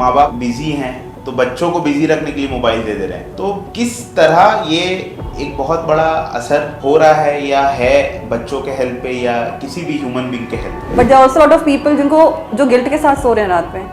माँ बाप बिजी हैं तो बच्चों को बिजी रखने के लिए मोबाइल दे दे रहे हैं, तो किस तरह ये एक बहुत बड़ा असर हो रहा है या है बच्चों के हेल्थ पे या किसी भी ह्यूमन बीइंग के हेल्थ पे। But there are also lot of people जिनको जो गिल्ट के साथ सो रहे हैं रात में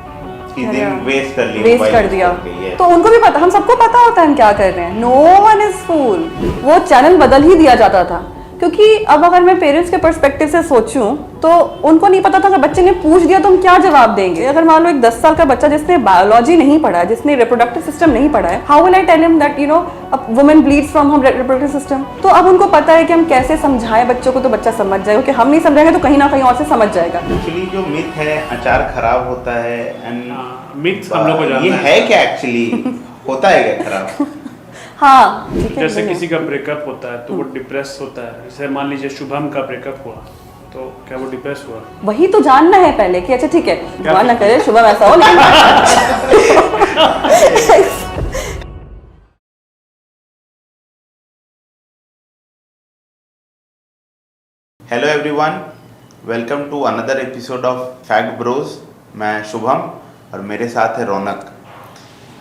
कि दिन वेस्ट कर दिया तो उनको भी पता, हम सबको पता होता है हम क्या कर रहे हैं। No one is full. वो चैनल बदल ही दिया जाता था, क्योंकि अब अगर मैं पेरेंट्स के पर्सपेक्टिव से सोचूं तो उनको नहीं पता था कि बच्चे ने पूछ दिया तो हम क्या जवाब देंगे। अगर मान लो एक 10 साल का बच्चा जिसने बायोलॉजी नहीं पढ़ा है, जिसने रिप्रोडक्टिव सिस्टम नहीं पढ़ा है, how will I tell him that you know a woman bleeds from her reproductive system. तो अब उनको पता है कि हम कैसे समझाएं बच्चों को तो बच्चा समझ जाएगा, कि हम नहीं समझाएंगे तो कहीं ना कहीं और से समझ जाएगा। एक्चुअली जो मिथ है अचार खराब होता है एंड मिथ हम लोग को जानना ये है क्या एक्चुअली होता है क्या खराब? हाँ, जैसे किसी का ब्रेकअप होता है तो वो डिप्रेस होता है। जैसे मान लीजिए शुभम का ब्रेकअप हुआ तो क्या वो डिप्रेस हुआ? वही तो जानना है पहले कि अच्छा ठीक है, भगवान ना करे शुभम ऐसा हो। Hello everyone, welcome to another episode of fact bros. मैं शुभम और मेरे साथ है रौनक।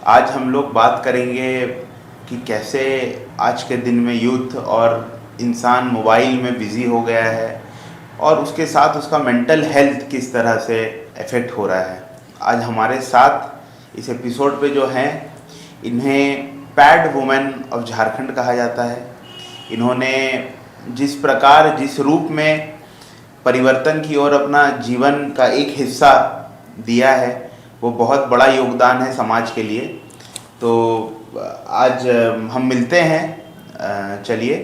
आज हम लोग बात करेंगे कि कैसे आज के दिन में यूथ और इंसान मोबाइल में बिज़ी हो गया है और उसके साथ उसका मेंटल हेल्थ किस तरह से इफ़ेक्ट हो रहा है। आज हमारे साथ इस एपिसोड पे जो हैं, इन्हें पैड वुमेन ऑफ झारखंड कहा जाता है। इन्होंने जिस प्रकार जिस रूप में परिवर्तन की ओर अपना जीवन का एक हिस्सा दिया है वो बहुत बड़ा योगदान है समाज के लिए। तो आज हम मिलते हैं, चलिए,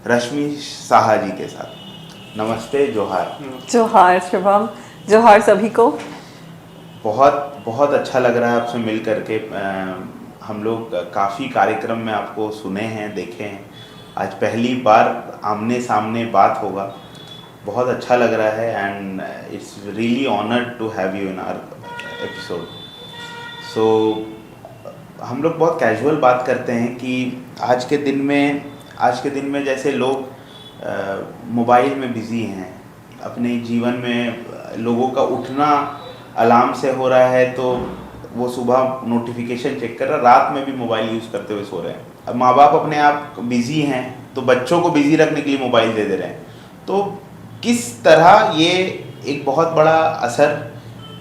रश्मि साहा जी के साथ। नमस्ते, जोहार। जोहार शुभम, जोहार सभी को। बहुत बहुत अच्छा लग रहा है आपसे मिल करके। हम लोग काफ़ी कार्यक्रम में आपको सुने हैं, देखे हैं, आज पहली बार आमने सामने बात होगा। बहुत अच्छा लग रहा है and it's really honoured to have you in our episode. So हम लोग बहुत कैजुअल बात करते हैं कि आज के दिन में जैसे लोग मोबाइल में बिज़ी हैं, अपने जीवन में लोगों का उठना अलार्म से हो रहा है तो वो सुबह नोटिफिकेशन चेक कर रहा है, रात में भी मोबाइल यूज़ करते हुए सो रहे हैं। अब माँ बाप अपने आप बिज़ी हैं तो बच्चों को बिज़ी रखने के लिए मोबाइल दे दे रहे हैं, तो किस तरह ये एक बहुत बड़ा असर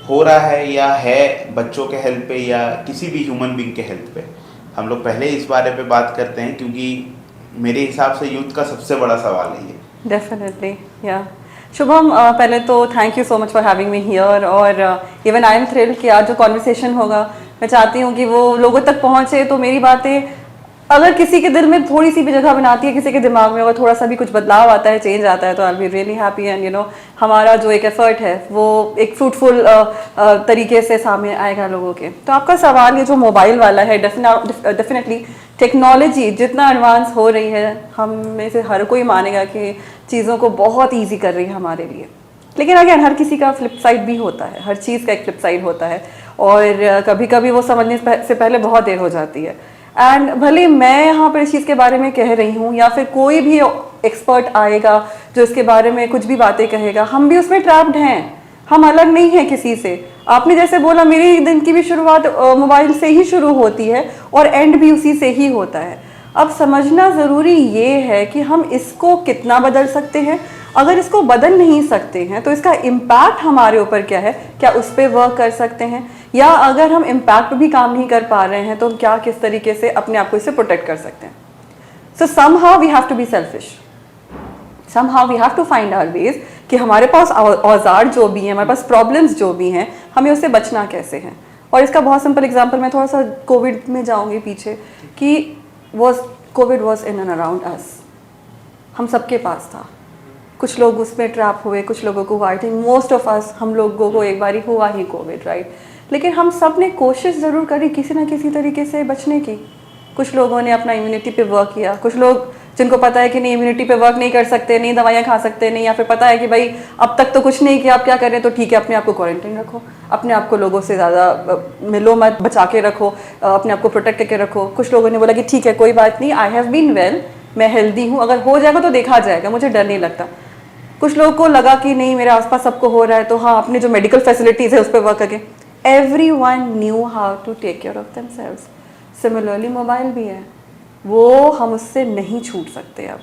हो रहा है या है बच्चों के हेल्थ पे या किसी भी ह्यूमन बीइंग के हेल्थ पे। हम लोग पहले इस बारे पे बात करते हैं क्योंकि मेरे हिसाब से यूथ का सबसे बड़ा सवाल है ये। डेफिनेटली, या शुभम, पहले तो thank you so much for having me here और इवन आई एम थ्रिल्ड कि आज जो कॉन्वर्सेशन होगा मैं चाहती हूँ कि वो लोगों तक पहुँचे, तो मेरी बातें अगर किसी के दिल में थोड़ी सी भी जगह बनाती है, किसी के दिमाग में अगर थोड़ा सा भी कुछ बदलाव आता है, चेंज आता है, तो I will be really happy and you know हमारा जो एक एफर्ट है वो एक फ्रूटफुल तरीके से सामने आएगा लोगों के। तो आपका सवाल ये जो मोबाइल वाला है, डेफिनेटली टेक्नोलॉजी जितना एडवांस हो रही है, हम में से हर कोई मानेगा कि चीज़ों को बहुत ईजी कर रही है हमारे लिए। लेकिन अगेन हर किसी का फ्लिप साइड भी होता है, हर चीज़ का एक फ्लिप साइड होता है और कभी कभी वो समझने से पहले बहुत देर हो जाती है। एंड भले मैं यहाँ पर इस चीज़ के बारे में कह रही हूँ या फिर कोई भी एक्सपर्ट आएगा जो इसके बारे में कुछ भी बातें कहेगा, हम भी उसमें ट्रैप्ड हैं, हम अलग नहीं हैं किसी से। आपने जैसे बोला, मेरी दिन की भी शुरुआत मोबाइल से ही शुरू होती है और एंड भी उसी से ही होता है। अब समझना ज़रूरी ये है कि हम इसको कितना बदल सकते हैं। अगर इसको बदल नहीं सकते हैं तो इसका इम्पैक्ट हमारे ऊपर क्या है, क्या उस पर वर्क कर सकते हैं, या अगर हम इम्पैक्ट पे भी काम नहीं कर पा रहे हैं तो हम क्या किस तरीके से अपने आप को इससे प्रोटेक्ट कर सकते हैं। So somehow we have to be selfish, somehow we have to find our ways कि हमारे पास औजार जो भी हैं, हमारे पास प्रॉब्लम्स जो भी हैं, हमें उससे बचना कैसे है। और इसका बहुत सिंपल एग्जांपल मैं थोड़ा सा कोविड में जाऊंगी पीछे कि Covid was in and around us, हम सबके पास था। कुछ लोग उसमें ट्रैप हुए, कुछ लोगों को हुआ, आई थिंक मोस्ट ऑफ अस, हम लोगों को एक बार ही हुआ ही कोविड, राइट। लेकिन हम सब ने कोशिश ज़रूर करी किसी ना किसी तरीके से बचने की। कुछ लोगों ने अपना इम्यूनिटी पे वर्क किया, कुछ लोग जिनको पता है कि नहीं इम्यूनिटी पे वर्क नहीं कर सकते, नहीं दवाइयाँ खा सकते, नहीं, या फिर पता है कि भाई अब तक तो कुछ नहीं किया, आप क्या करें, तो ठीक है अपने आप को क्वारंटाइन रखो, अपने आप को लोगों से ज़्यादा मिलो मत, बचा के रखो, अपने आप को प्रोटेक्ट करके रखो। कुछ लोगों ने बोला कि ठीक है कोई बात नहीं, आई हैव बीन वेल, मैं हेल्दी हूँ, अगर हो जाएगा तो देखा जाएगा, मुझे डर नहीं लगता। कुछ लोगों को लगा कि नहीं मेरे आसपास सबको हो रहा है तो हाँ अपने जो मेडिकल फैसिलिटीज़ है उस पर वर्क करके। everyone knew how to take care of themselves. Similarly mobile भी है, वो हम उससे नहीं छूट सकते अब,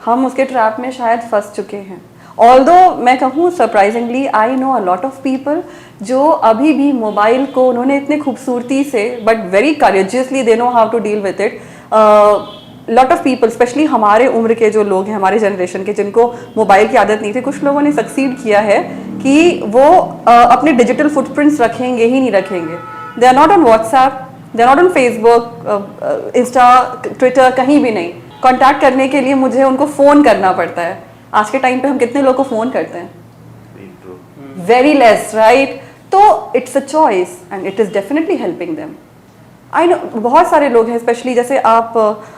हम उसके ट्रैप में शायद फंस चुके हैं. ऑल्दो मैं कहूँ surprisingly I know a lot of people जो अभी भी मोबाइल को उन्होंने इतने खूबसूरती से but very courageously they know how to deal with it. Lot of people specially हमारे उम्र के जो लोग हैं, हमारे जनरेशन के, जिनको मोबाइल की आदत नहीं थी, कुछ लोगों ने सक्सीड किया है कि वो अपने डिजिटल फुटप्रिंट्स रखेंगे ही नहीं रखेंगे. They are not on WhatsApp, they are not on Facebook, Insta, Twitter, कहीं भी नहीं. कॉन्टैक्ट करने के लिए मुझे उनको फ़ोन करना पड़ता है. आज के टाइम पे हम कितने लोग को फ़ोन करते हैं? Very less, right? तो it's a choice and it is definitely helping them. I know बहुत सारे लोग हैं, स्पेशली जैसे आप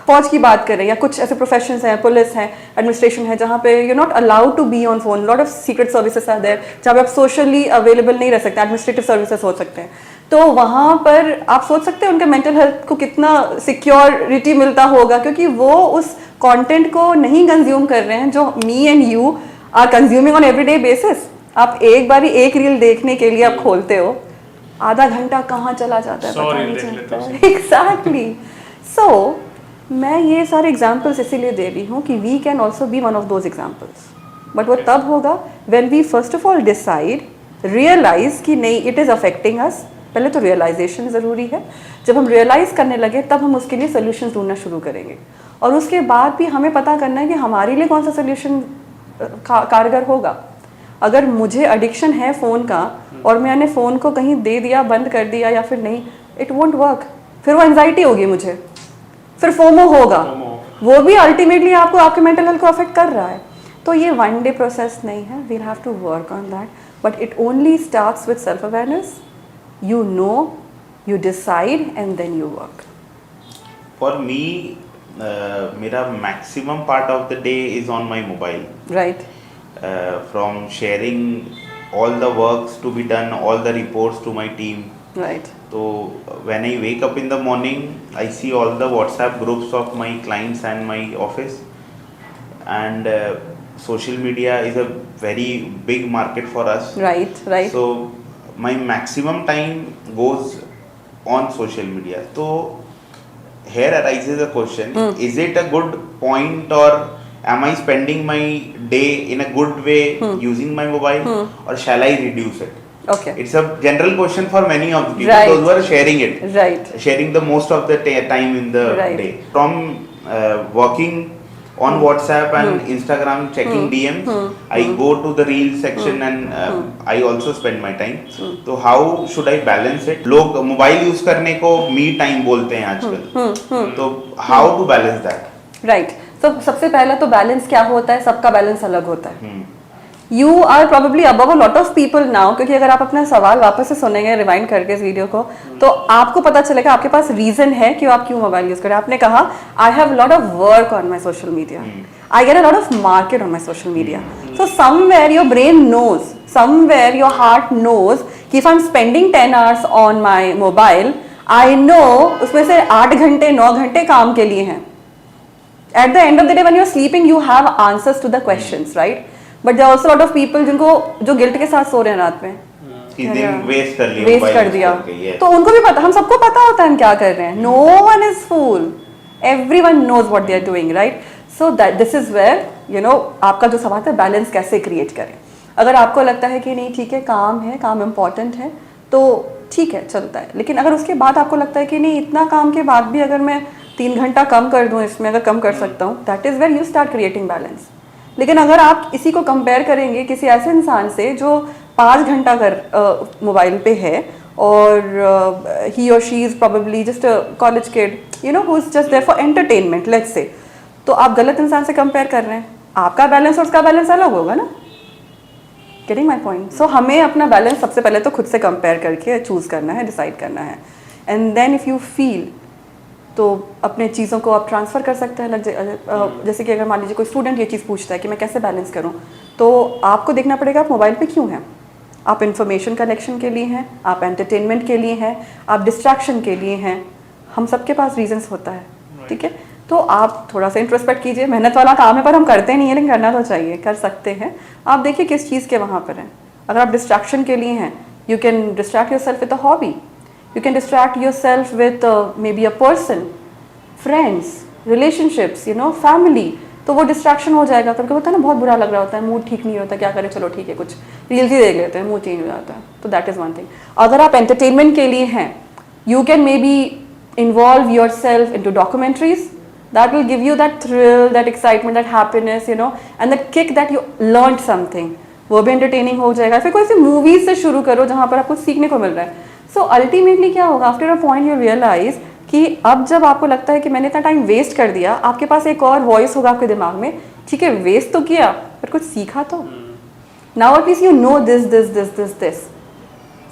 फौज की बात करें या कुछ ऐसे प्रोफेशंस हैं, पुलिस हैं, एडमिनिस्ट्रेशन है, जहाँ पे you not allowed to be on phone. Lot of secret services are there जहाँ पे आप सोशली अवेलेबल नहीं रह सकते. एडमिनिस्ट्रेटिव सर्विसेज हो सकते हैं. तो वहाँ पर आप सोच सकते हैं उनके मेंटल हेल्थ को कितना सिक्योरिटी मिलता होगा, क्योंकि वो उस कंटेंट को नहीं कंज्यूम कर रहे हैं जो me and you are consuming on everyday basis. आप एक बारी एक रील देखने के लिए आप खोलते हो, आधा घंटा कहाँ चला जाता है पता नहीं चलता है. एग्जैक्टली. सो मैं ये सारे एग्जाम्पल्स इसीलिए दे रही हूँ कि we can also be one of those examples. But वो तब होगा when we first of all decide, realize कि नहीं इट इज़ अफेक्टिंग अस. पहले तो रियलाइजेशन ज़रूरी है. जब हम रियलाइज़ करने लगे तब हम उसके लिए सोल्यूशन ढूंढना शुरू करेंगे. और उसके बाद भी हमें पता करना है कि हमारे लिए कौन सा सोल्यूशन कारगर होगा. अगर मुझे एडिक्शन है फ़ोन का और मैंने फ़ोन को कहीं दे दिया, बंद कर दिया या फिर नहीं, इट वोंट वर्क. फिर वो एंजाइटी होगी मुझे, फिर फोमो होगा, वो भी अल्टीमेटली आपको आपके मेंटल हेल्थ को अफेक्ट कर रहा है. तो ये वन डे प्रोसेस नहीं है. We'll have to work on that, but it only starts with self awareness. You know, you decide, and then you work. For me, मेरा maximum part of the day is on my mobile. Right. From sharing all the works to be done, all the reports to my team. Right. So when I wake up in the morning, I see all the WhatsApp groups of my clients and my office, and social media is a very big market for us. Right. Right. So my maximum time goes on social media. So here arises a question, is it a good point, or am I spending my day in a good way using my mobile, or shall I reduce it? Okay. It's a general question for many of the people, Right. those who are sharing it, Right. sharing the most of the time in the Right. day. From working on WhatsApp and Instagram, checking DMs, I go to the reel section and I also spend my time. तो how should I balance it? लोग mobile use करने को me time बोलते हैं आजकल, तो how to balance that? Right. So सबसे पहला तो बैलेंस क्या होता है, सबका बैलेंस अलग होता है. You are probably above a lot of people now, क्योंकि अगर आप अपना सवाल वापस से सुनेंगे रिवाइंड करके इस वीडियो को, तो आपको पता चलेगा आपके पास रीजन है कि आप क्यों मोबाइल यूज करें. आपने कहा I have lot of work on my social media, I get a lot of market on my social media. So somewhere your brain knows, somewhere your heart knows कि if I am spending 10 hours on my mobile, I know उसमें से 8 घंटे 9 घंटे काम के लिए हैं. At the end of the day, when you're sleeping, you have answers to the questions, right? But there are also a lot of people जो guilt के साथ सो रहे हैं रात में, वेस्ट कर लिया, वेस्ट कर दिया. तो उनको भी पता, हम सबको पता होता है हम क्या कर रहे हैं. No one is fool. Everyone knows what they are doing, right? So that this is where आपका जो सवाल है बैलेंस कैसे क्रिएट करें. अगर आपको लगता है कि नहीं ठीक है, काम इम्पोर्टेंट है, तो ठीक है चलता है. लेकिन अगर उसके बाद आपको लगता है कि नहीं इतना काम के बाद भी अगर मैं 3 घंटा कम कर दूं इसमें, अगर कम कर सकता हूँ, that is where you start creating balance. लेकिन अगर आप इसी को कंपेयर करेंगे किसी ऐसे इंसान से जो 5 घंटा मोबाइल पे है और ही और she is probably just a college kid, who is just there for entertainment, let's say, तो आप गलत इंसान से कंपेयर कर रहे हैं. आपका बैलेंस और उसका बैलेंस अलग होगा ना. Getting my point. सो हमें अपना बैलेंस सबसे पहले तो खुद से कंपेयर करके चूज़ करना है, डिसाइड करना है. And then if you feel, तो अपने चीज़ों को आप ट्रांसफ़र कर सकते हैं. जैसे कि अगर मान लीजिए कोई स्टूडेंट ये चीज़ पूछता है कि मैं कैसे बैलेंस करूं, तो आपको देखना पड़ेगा आप मोबाइल पे क्यों हैं. आप इन्फॉर्मेशन कलेक्शन के लिए हैं, आप एंटरटेनमेंट के लिए हैं, आप डिस्ट्रैक्शन के लिए हैं. हम सबके पास रीजंस होता है, ठीक है. तो आप थोड़ा सा इंट्रोस्पेक्ट कीजिए. मेहनत वाला काम है पर हम करते नहीं है, लेकिन करना तो चाहिए, कर सकते हैं. आप देखिए किस चीज़ के वहाँ पर हैं. अगर आप डिस्ट्रैक्शन के लिए हैं You can distract yourself with a hobby. You can distract yourself with maybe a person, friends, relationships, family. तो वो डिस्ट्रैक्शन हो जाएगा. कभी होता है ना, बहुत बुरा लग रहा होता है, मूड ठीक नहीं होता, क्या करें, चलो ठीक है कुछ रील्स ही देख लेते हैं, मूड चेंज हो जाता है. तो दैट इज़ वन थिंग. अगर आप एंटरटेनमेंट के लिए हैं, you can may be involve yourself into documentaries that will give you that thrill, that excitement, that happiness, and that kick that you learned something. वो भी entertaining हो जाएगा. फिर कोई सी मूवीज से शुरू करो जहाँ पर आपको सीखने को मिल रहा है. So ultimately क्या होगा, after a point you realize कि अब जब आपको लगता है कि मैंने इतना टाइम वेस्ट कर दिया, आपके पास एक और वॉइस होगा आपके दिमाग में, ठीक है वेस्ट तो किया पर कुछ सीखा तो. Now at least you know this.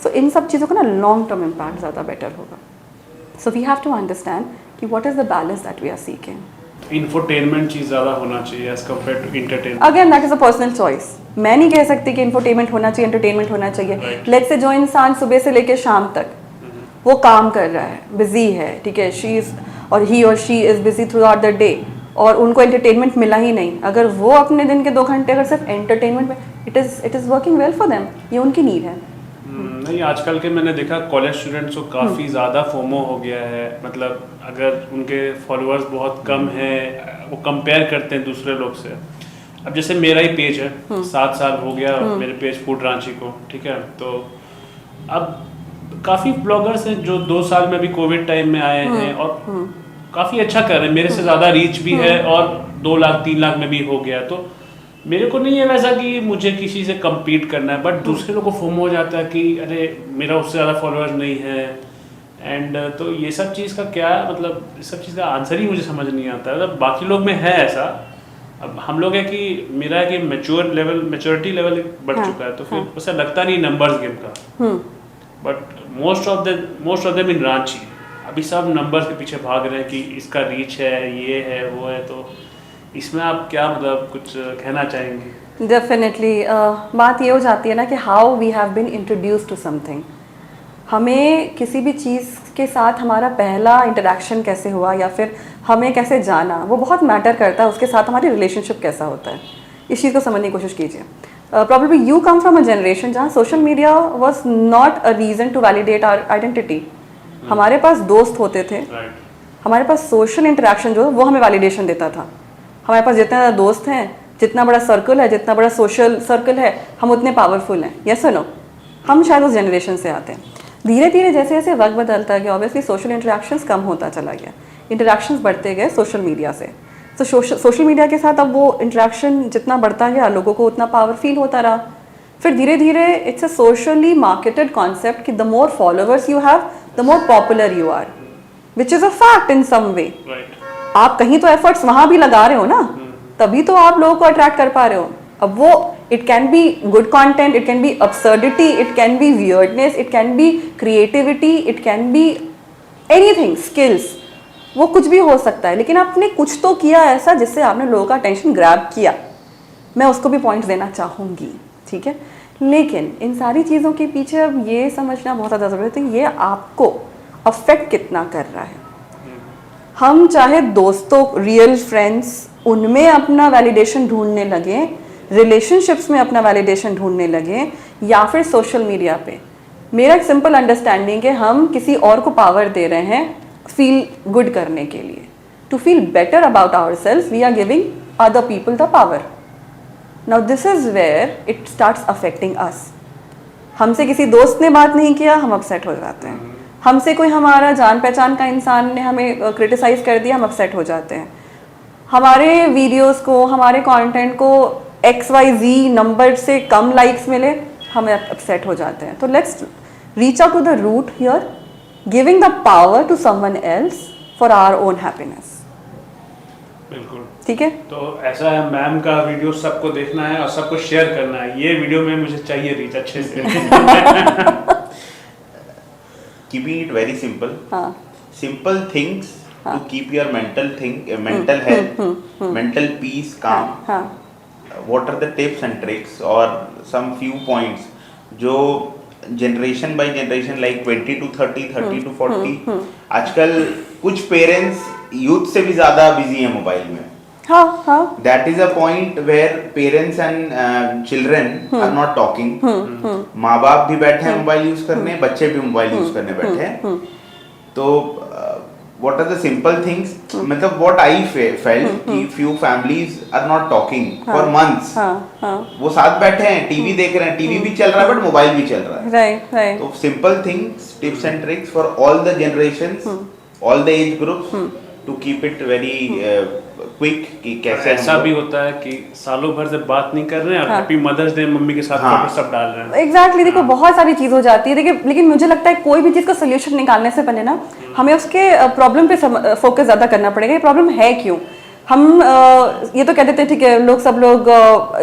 So इन सब चीज़ों का ना लॉन्ग टर्म इम्पैक्ट ज़्यादा बेटर होगा. So we have to understand कि what is the balance that we are seeking. Infotainment चीज़ ज़्यादा होना चाहिए as compared to entertainment. Again that is a personal choice. मैं नहीं कह सकती कि इंफोटेनमेंट होना चाहिए, एंटरटेनमेंट होना चाहिए. लेट्स से जो इंसान सुबह से लेकर शाम तक वो काम कर रहा है, बिजी है, ठीक है, शी इज और ही और she is busy through out the day, और उनको एंटरटेनमेंट मिला ही नहीं, अगर वो अपने दिन के 2 घंटे अगर सिर्फ एंटरटेनमेंट में, it is working well for them. ये उनकी नीड है. नहीं, आजकल के मैंने देखा कॉलेज स्टूडेंट्स को काफ़ी ज़्यादा फोमो हो गया है. मतलब अगर उनके फॉलोअर्स बहुत कम हैं, वो कंपेयर करते हैं दूसरे लोग से. अब जैसे मेरा ही पेज है, 7 साल हो गया मेरे पेज फूड रांची को, ठीक है. तो अब काफ़ी ब्लॉगर्स हैं जो 2 साल में भी कोविड टाइम में आए हैं और काफ़ी अच्छा कर रहे हैं, मेरे से ज़्यादा रीच भी है और 2 लाख 3 लाख में भी हो गया. तो मेरे को नहीं है वैसा कि मुझे किसी से compete करना है, बट दूसरे लोगों को फोमो हो जाता है कि अरे मेरा उससे ज़्यादा फॉलोअर्स नहीं है. एंड तो ये सब चीज़ का क्या, मतलब इस सब चीज़ का आंसर ही मुझे समझ नहीं आता है. मतलब बाकी लोग में है ऐसा, अब हम लोग है कि मेरा है कि मैच्योरिटी लेवल बढ़ चुका है, तो फिर उससे लगता नहीं नंबर्स गेम का. But most of them in Ranchi अभी सब नंबर्स के पीछे भाग रहे हैं कि इसका रीच है, ये है, वो है. तो इसमें आप क्या मतलब कुछ कहना चाहेंगे? डेफिनेटली बात ये हो जाती है ना कि how we have been introduce to something. हमें किसी भी चीज़ के साथ हमारा पहला इंटरेक्शन कैसे हुआ या फिर हमें कैसे जाना, वो बहुत मैटर करता है. उसके साथ हमारी रिलेशनशिप कैसा होता है, इस चीज़ को समझने की कोशिश कीजिए. Probably you come from a generation जहाँ social media was not a reason to validate our identity. हमारे पास दोस्त होते थे, हमारे पास सोशल इंटरेक्शन जो वो हमें वैलिडेशन देता था. हमारे पास जितने ज़्यादा दोस्त हैं, जितना बड़ा सर्कल है, जितना बड़ा सोशल सर्कल है, हम उतने पावरफुल हैं. यस और नो? हम शायद उस जनरेशन से आते हैं. धीरे धीरे जैसे जैसे वक्त बदलता गया, ऑब्वियसली सोशल इंटरेक्शंस कम होता चला गया, इंटरेक्शंस बढ़ते गए सोशल मीडिया से. तो सोशल मीडिया के साथ अब वो इंटरेक्शन जितना बढ़ता गया, लोगों को उतना पावर फील होता रहा. फिर धीरे धीरे it's a socially marketed concept कि the more followers you have the more popular you are, which is a fact in some way. आप कहीं तो एफर्ट्स वहाँ भी लगा रहे हो ना, तभी तो आप लोगों को अट्रैक्ट कर पा रहे हो. अब वो it can be good content, it can be absurdity, it can be weirdness, it can be creativity, it can be anything, skills, वो कुछ भी हो सकता है. लेकिन आपने कुछ तो किया ऐसा जिससे आपने लोगों का अटेंशन ग्रैब किया. मैं उसको भी पॉइंट्स देना चाहूँगी, ठीक है. लेकिन इन सारी चीज़ों के पीछे अब ये समझना बहुत ज़्यादा ज़रूरत है, ये आपको अफेक्ट कितना कर रहा है. हम चाहे दोस्तों, रियल फ्रेंड्स, उनमें अपना वैलिडेशन ढूंढने लगे, रिलेशनशिप्स में अपना वैलिडेशन ढूंढने लगे, या फिर सोशल मीडिया पे. मेरा एक सिंपल अंडरस्टैंडिंग है, हम किसी और को पावर दे रहे हैं फील गुड करने के लिए. To feel better about ourselves we are giving other people the power. Now this is where it starts affecting us. हमसे किसी दोस्त ने बात नहीं किया, हम अपसेट हो जाते हैं. हमसे कोई हमारा जान पहचान का इंसान ने हमें क्रिटिसाइज कर दिया, हम अपसेट हो जाते हैं. हमारे वीडियोस को, हमारे कंटेंट को XYZ नंबर से कम लाइक्स मिले, हम अपसेट हो जाते हैं. तो let's reach out to the root here, giving the power to someone else for our own happiness. बिल्कुल ठीक है. तो ऐसा है, मैम का वीडियो सबको देखना है और सबको शेयर करना है. ये वीडियो में मुझे चाहिए रीच अच्छे से. Keeping it very simple. Simple things to keep your mental health, mental peace, calm. What are the tips and tricks or some few points जो generation by generation like 20 to 30, 30 to 40, आजकल कुछ parents youth से भी ज़्यादा busy हैं mobile में. हाँ That is a point where parents and children are not talking. माँ बाप भी बैठे हैं मोबाइल यूज करने, बच्चे भी मोबाइल यूज करने बैठे हैं. तो what are the simple things? मतलब what I felt कि few families are not talking for months. वो साथ बैठे हैं, टीवी देख रहे हैं, टीवी भी चल रहा है बट मोबाइल भी चल रहा है. right. तो simple things, tips and tricks for all the generations, all the age groups to keep it very quick कि कैसे ऐसा भी होता है कि सालों भर से बात नहीं कर रहे हैं, हैप्पी मदर्स डे मम्मी के साथ फोटो सब डाल रहे हैं. एग्जैक्टली देखो बहुत सारी चीज़ हो जाती है. देखिए लेकिन मुझे लगता है कोई भी चीज़ का सोल्यूशन निकालने से पहले ना हमें उसके प्रॉब्लम पे फोकस ज़्यादा करना पड़ेगा. ये प्रॉब्लम है क्यों. हम ये तो कहते थे ठीक है सब लोग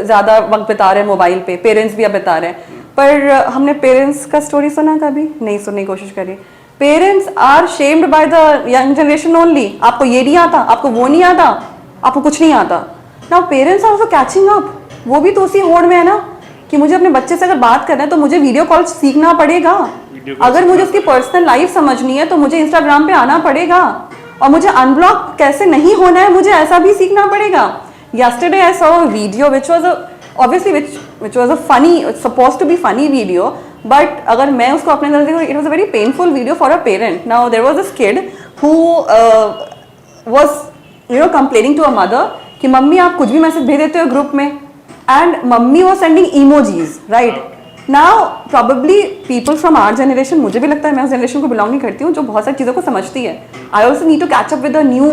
ज़्यादा वक्त बिता रहे हैं मोबाइल पे, पेरेंट्स भी अब बिता रहे हैं, पर हमने पेरेंट्स का स्टोरी सुना कभी नहीं. सुनने की कोशिश करिए. Parents are shamed by the young generation only. आपको ये नहीं आता, आपको वो नहीं आता, आपको कुछ नहीं आता. Now parents are also catching up. वो भी तो उसी होड़ में है ना कि मुझे अपने बच्चे से अगर बात करना है तो मुझे वीडियो कॉल सीखना पड़ेगा. अगर मुझे उसकी पर्सनल लाइफ समझनी है तो मुझे इंस्टाग्राम पे आना पड़ेगा, और मुझे अनब्लॉक कैसे नहीं होना है मुझे ऐसा भी सीखना पड़ेगा. Yesterday I saw a video which was which was a funny, supposed to be funny video, but अगर मैं उसको अपने तरफ से, it was a very painful video for a parent. Now there was this kid who was complaining to a mother कि mummy आप कुछ भी मैसेज भेज देते हो ग्रुप में, and mummy was sending emojis, right? Now probably people from our generation, मुझे भी लगता है मैं उस जनरेशन को बिलोंग नहीं करती हूँ जो बहुत सारी चीज़ों को समझती है. I also need to catch up with the new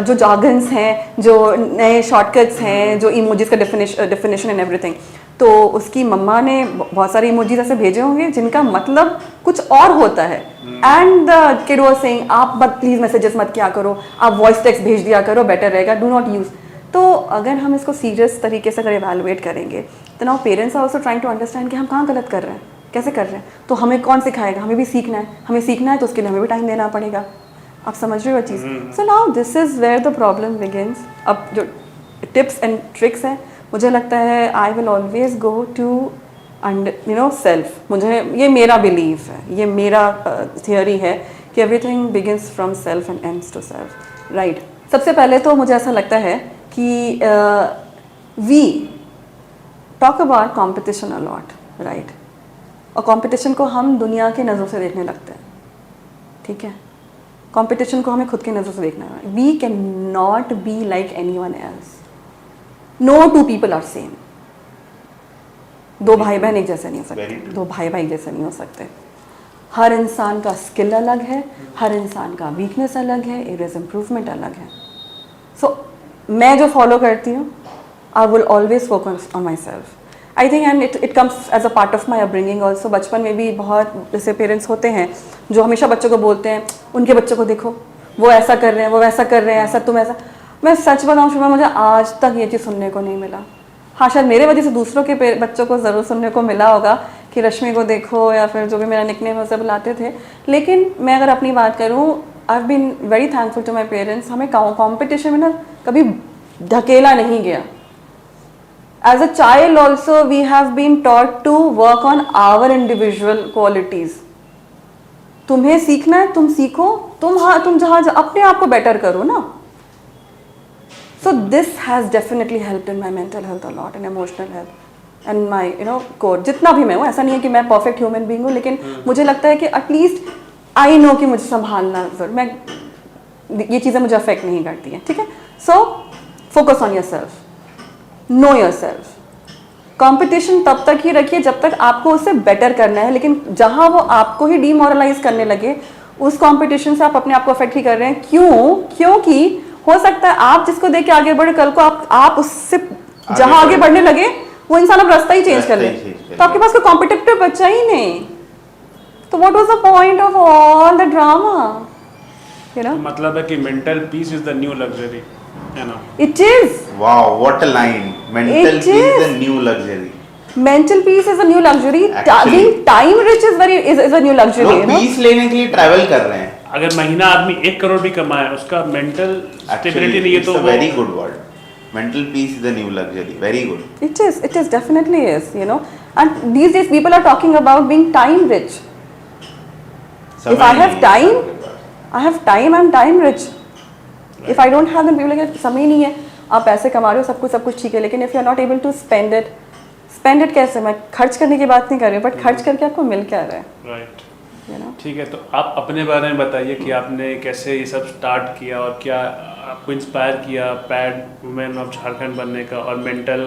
जो jargons हैं, जो नए शॉर्टकट्स हैं, जो emojis का definition and everything. तो उसकी मम्मा ने बहुत सारे emojis ऐसे भेजे होंगे जिनका मतलब कुछ और होता है. And the kid was saying आप प्लीज मैसेजेस मत किया करो, आप वॉइस टेक्स्ट भेज दिया करो, बेटर रहेगा, डू नॉट यूज. तो अगर हम इसको सीरियस तरीके से अगर इवैल्यूएट करेंगे तो now parents are also trying to understand कि हम कहाँ गलत कर रहे हैं, कैसे कर रहे हैं. तो हमें कौन सिखाएगा, हमें भी सीखना है. हमें सीखना है तो उसके लिए हमें भी टाइम देना पड़ेगा. आप समझ रहे हो चीज़. So now this is where the problem begins. अब जो टिप्स एंड ट्रिक्स हैं मुझे लगता है I will always go to self. मुझे ये मेरा बिलीव है, ये मेरा थियोरी है कि everything begins from self and ends to self. Right. सबसे पहले तो मुझे ऐसा लगता है कि we talk about competition a lot, right. और कॉम्पिटिशन को हम दुनिया की नज़रों से देखने लगते हैं. ठीक है. कॉम्पिटिशन को हमें खुद की नज़रों से देखना है. We can not be like any one else. No two people are same. दो भाई बहन एक जैसे नहीं हो सकते, दो भाई भाई जैसे नहीं हो सकते. हर इंसान का स्किल अलग है, हर इंसान का वीकनेस अलग है, एरियाज इम्प्रूवमेंट अलग है. सो मैं जो फॉलो करती हूँ I will always focus on myself. I think and it comes as a part of my upbringing also. बचपन में भी बहुत जैसे पेरेंट्स होते हैं जो हमेशा बच्चों को बोलते हैं उनके बच्चों को देखो वो ऐसा कर रहे हैं, वो वैसा कर रहे हैं, ऐसा तुम ऐसा. मैं सच बताऊँ शुभम, मुझे आज तक ये चीज़ सुनने को नहीं मिला. हाँ शायद मेरे वजह से दूसरों के बच्चों को ज़रूर सुनने को मिला होगा कि रश्मि को देखो या फिर जो भी मेरा निकनेम उसे बुलाते थे. लेकिन मैं अगर अपनी बात करूँ, I have been very thankful to my parents. हमें कॉम्पिटिशन में ना कभी ढकेला नहीं गया. As a child also we have been taught to work on our individual qualities. तुम्हें सीखना है तुम सीखो, तुम जहाँ अपने आप को बेटर करो ना. So this has definitely helped in my mental health a lot and emotional health and my core. जितना भी मैं हूँ, ऐसा नहीं है कि मैं perfect human being हूँ, लेकिन मुझे लगता है कि एटलीस्ट आई नो कि मुझे संभालना जरूर, मैं ये चीज़ें मुझे अफेक्ट नहीं करती हैं. ठीक है. So focus on your self, know your self. Competition तब तक ही रखिए जब तक आपको उसे बेटर करना है, लेकिन जहाँ वो आपको ही डीमोरलाइज करने लगे उस कंपटीशन से आप अपने आप को अफेक्ट ही कर रहे हैं. क्यों? क्योंकि हो सकता है आप जिसको देख के आगे बढ़े, कल को आप उससे जहां आगे बढ़ने लगे वो इंसान अब रास्ता ही चेंज कर ले, तो आपके पास कोई कॉम्पिटिटिव बच्चा ही नहीं. तो what was the point of all the drama? मतलब है कि mental peace is the new luxury, है ना. It is. Wow, what a line. Mental peace is the new luxury. Mental peace is a new luxury. Being time rich is a new luxury. लोग piece लेने के लिए travel कर रहे हैं. अगर महीना आदमी 1 करोड़ भी कमाए, उसका मेंटल स्टेबिलिटी नहीं है तो very good word. Mental peace is the new luxury. Very good. It is definitely is, and these days people are talking about being time rich. If I have time, I'm time rich. If I don't have then people like समय नहीं है, आप पैसे कमा रहे हो, सब कुछ ठीक है, लेकिन if you are not able to spend it कैसे, मैं खर्च करने की बात नहीं कर रही हूँ, बट खर्च करके आपको मिल क्या रहा है, राइट। You know. ठीक है, तो आप अपने बारे में बताइए कि आपने कैसे ये सब स्टार्ट किया और क्या आपको इंस्पायर किया पैड वुमेन ऑफ झारखंड बनने का और मेंटल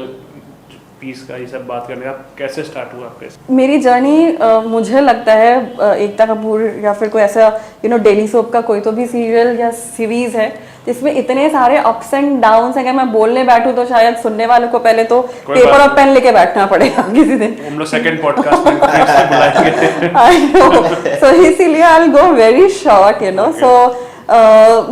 पीस का, ये सब बात करने का कैसे स्टार्ट हुआ आपके? मेरी जर्नी मुझे लगता है एकता कपूर या फिर कोई ऐसा डेली सोप का कोई तो भी सीरियल या सीरीज है जिसमें इतने सारे अप्स एंड डाउन्स हैं, अगर मैं बोलने बैठूं तो शायद सुनने वालों को पहले तो पेपर और पेन लेके बैठना पड़ेगा किसी दिन। हम लोग सेकंड पॉडकास्ट में फिर से बुलाएंगे। आई नो, सो इसीलिए I will go very short, you know. So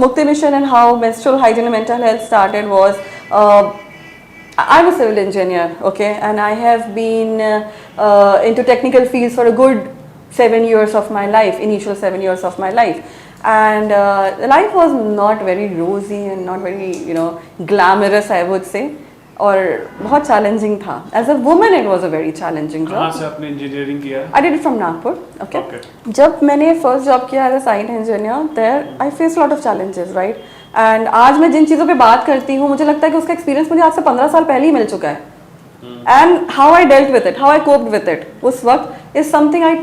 Mukti Mission and how menstrual hygiene and mental health started was, I'm a civil engineer, okay, and I have been into technical fields for a good 7 years of my life, initial 7 years of my life, and life was not very rosy and not very, glamorous, I would say, और बहुत challenging था. As a woman, it was a very challenging job. कहाँ से आपने engineering किया? I did it from Nagpur, okay. जब मैंने first job किया as a site engineer, there I faced a lot of challenges, right? And आज मैं जिन चीज़ों पे बात करती हूँ, मुझे लगता है कि उसका एक्सपीरियंस मुझे आज से 15 साल पहले ही मिल चुका है. And how I dealt with it, how I coped with it, उस वक्त is something I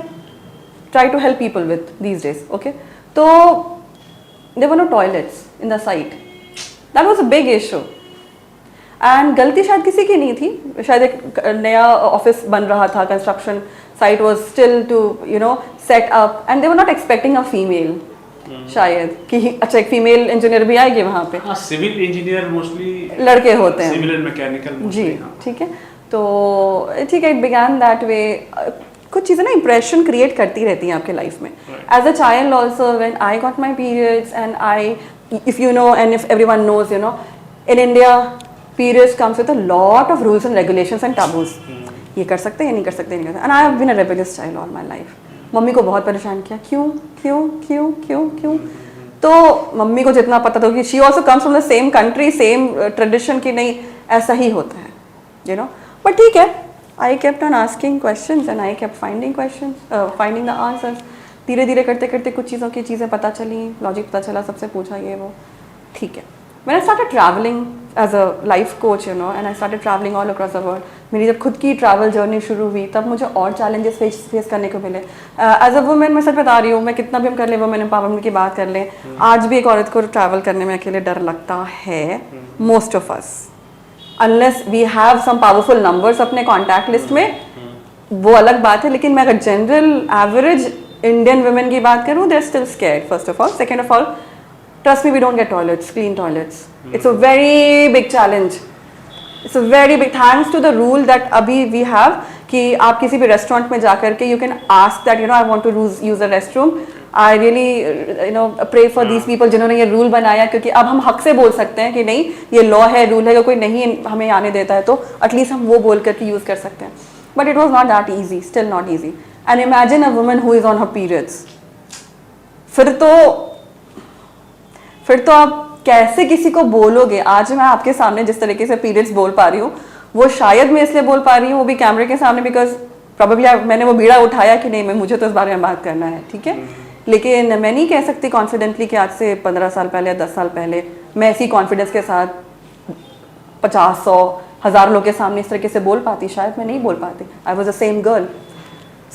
try to help people with these days, okay? तो there were no toilets in the site. That was a big issue. And गलती शायद किसी की नहीं थी, शायद एक नया ऑफिस बन रहा था, construction site was still to set up and they were not expecting a female, शायद कि अच्छा एक फीमेल इंजीनियर भी आएगी वहाँ पे। हाँ, सिविल इंजीनियर मोस्टली लड़के होते हैं, सिविल एंड मैकेनिकल जी, ठीक है। तो ठीक है, इट बिगैन दैट वे। कुछ चीज़ें ना इंप्रेशन क्रिएट करती रहती हैं आपके लाइफ में। As a child also when I got my periods and I, if you know and if everyone knows, in India periods comes with a lot of rules and regulations and taboos. ये कर सकते हैं, नहीं कर सकते, नहीं कर सकते. And I have been a rebellious child all my life. Mummy को बहुत परेशान किया, क्यों क्यों क्यों क्यों क्यों। तो मम्मी को जितना पता था कि she also comes from the same country, same tradition, कि नहीं ऐसा ही होता है, you know. But ठीक है, I kept on asking questions and I kept finding questions, finding the answers. धीरे धीरे करते करते कुछ चीज़ों की चीज़ें पता चली, लॉजिक पता चला, सबसे पूछा ये वो, ठीक है। When I started traveling as a life coach, and I started traveling all across the world, मेरी जब खुद की ट्रैवल जर्नी शुरू हुई तब मुझे और चैलेंजेस फेस करने को मिले। एज अ वुमेन, मैं सच बता रही हूँ, मैं कितना भी हम कर लें वुमेन एम्पावरमेंट की बात कर लें, आज भी एक औरत को ट्रैवल करने में अकेले डर लगता है, most of us, unless we have some powerful numbers अपने कॉन्टैक्ट लिस्ट में, वो अलग बात है। लेकिन मैं अगर जनरल एवरेज इंडियन वुमेन की बात करूँ, they are still scared, first of all. Second of all, trust me, we don't get toilets, clean toilets. It's a very big challenge. It's a very big, thanks to the rule that abhi we have, कि आप किसी भी restaurant में जाकर के you can ask that, I want to use a restroom. I really pray for these people जिन्होंने ये rule बनाया, क्योंकि अब हम हक से बोल सकते हैं कि नहीं ये लॉ है, रूल है, कोई नहीं हमें आने देता है तो एटलीस्ट हम वो बोल करके यूज़ कर सकते हैं। But it was not that easy, still not easy. And imagine a woman who is on her periods, फिर तो आप कैसे किसी को बोलोगे। आज मैं आपके सामने जिस तरीके से पीरियड्स बोल पा रही हूँ, वो शायद मैं इसलिए बोल पा रही हूँ, वो भी कैमरे के सामने, बिकॉज प्रॉब्लली मैंने वो बीड़ा उठाया कि नहीं, मुझे तो इस बारे में बात करना है, ठीक है। लेकिन मैं नहीं कह सकती कॉन्फिडेंटली कि आज से 15 साल पहले या 10 साल पहले मैं ऐसी कॉन्फिडेंस के साथ 50, 100, 1000 लोगों के सामने इस तरीके से बोल पाती, शायद मैं नहीं बोल पाती। I was the same girl.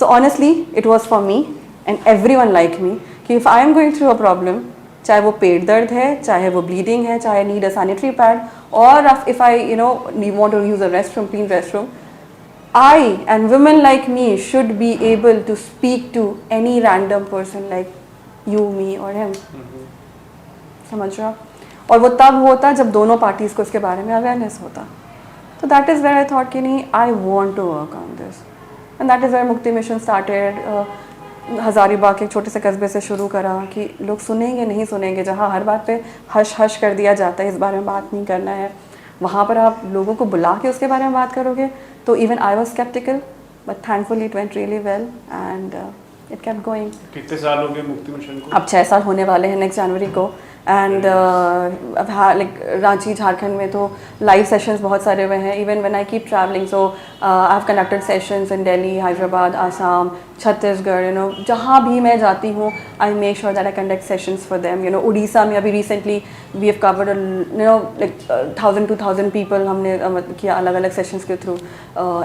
So honestly it was for me and everyone like me कि if I am going through a problem, चाहे वो पेट दर्द है, चाहे वो ब्लीडिंग है, चाहे नीड अ सैनिटरी पैड, और if I want to use a restroom, clean restroom, I and women like me should be able to speak to any random person like you, me or him. समझ रहे हो? और वो तब होता जब दोनों पार्टीज को इसके बारे में अवेयरनेस होता। तो that is where I thought कि नहीं, I want to work on this, and that is where Mukti mission started. Hazaribagh के एक छोटे से कस्बे से शुरू करा कि लोग सुनेंगे नहीं सुनेंगे, जहाँ हर बात पे हश हश कर दिया जाता है, इस बारे में बात नहीं करना है, वहाँ पर आप लोगों को बुला के उसके बारे में बात करोगे। तो even I was sceptical, but thankfully it went really well and it kept going. कितने साल हो गए मुक्ति मिशन को? अब 6 साल होने वाले हैं नेक्स्ट जनवरी को। एंड लाइक रांची झारखंड में तो लाइव सेशंस बहुत सारे हुए हैं. Even when I keep travelling, so I have conducted sessions in Delhi, Hyderabad, Assam, Chhattisgarh, you know, जहाँ भी मैं जाती हूँ I make sure that I conduct sessions for them. You know, Orissa में अभी recently we have covered, you know, like 1000-2000 people हमने किया अलग अलग सेशंस के थ्रू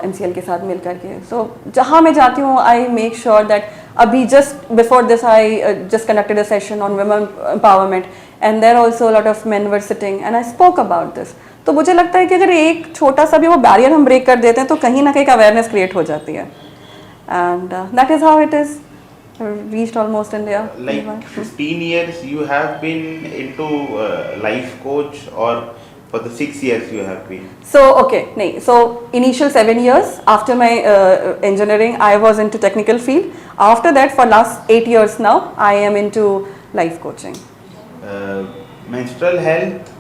MCL के साथ मिल करके. सो जहाँ मैं जाती हूँ आई मेक श्योर दैट, अभी just before this I just conducted a session on women empowerment and there also lot of men were sitting and I spoke about this. तो मुझे लगता है कि अगर एक छोटा सा भी वो बैरियर हम ब्रेक कर देते हैं तो कहीं ना कहीं अवेयरनेस क्रिएट हो जाती है. And that is how it is reached almost India. Like 15 years you have been into life coach, or for the 6 years you have been? So okay, nahin, so initial 7 years after my engineering I was into technical field. After that for last 8 years now I am into life coaching. Menstrual health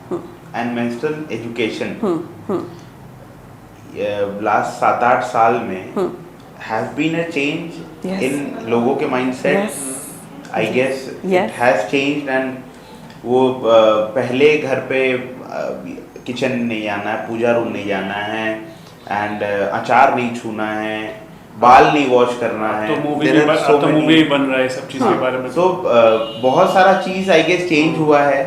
and menstrual education. Last 7-8 साल में has been a change Yes. in लोगों के mindset. Yes. I guess Yes. it has changed, and वो पहले घर पे kitchen नहीं जाना है, पूजा रूम नहीं जाना है, एंड अचार नहीं छूना है, बाल नहीं वॉश करना है. तो मूवी भी बन रहा है सब चीज़ के बारे में. So बहुत सारा चीज I guess change हुआ है.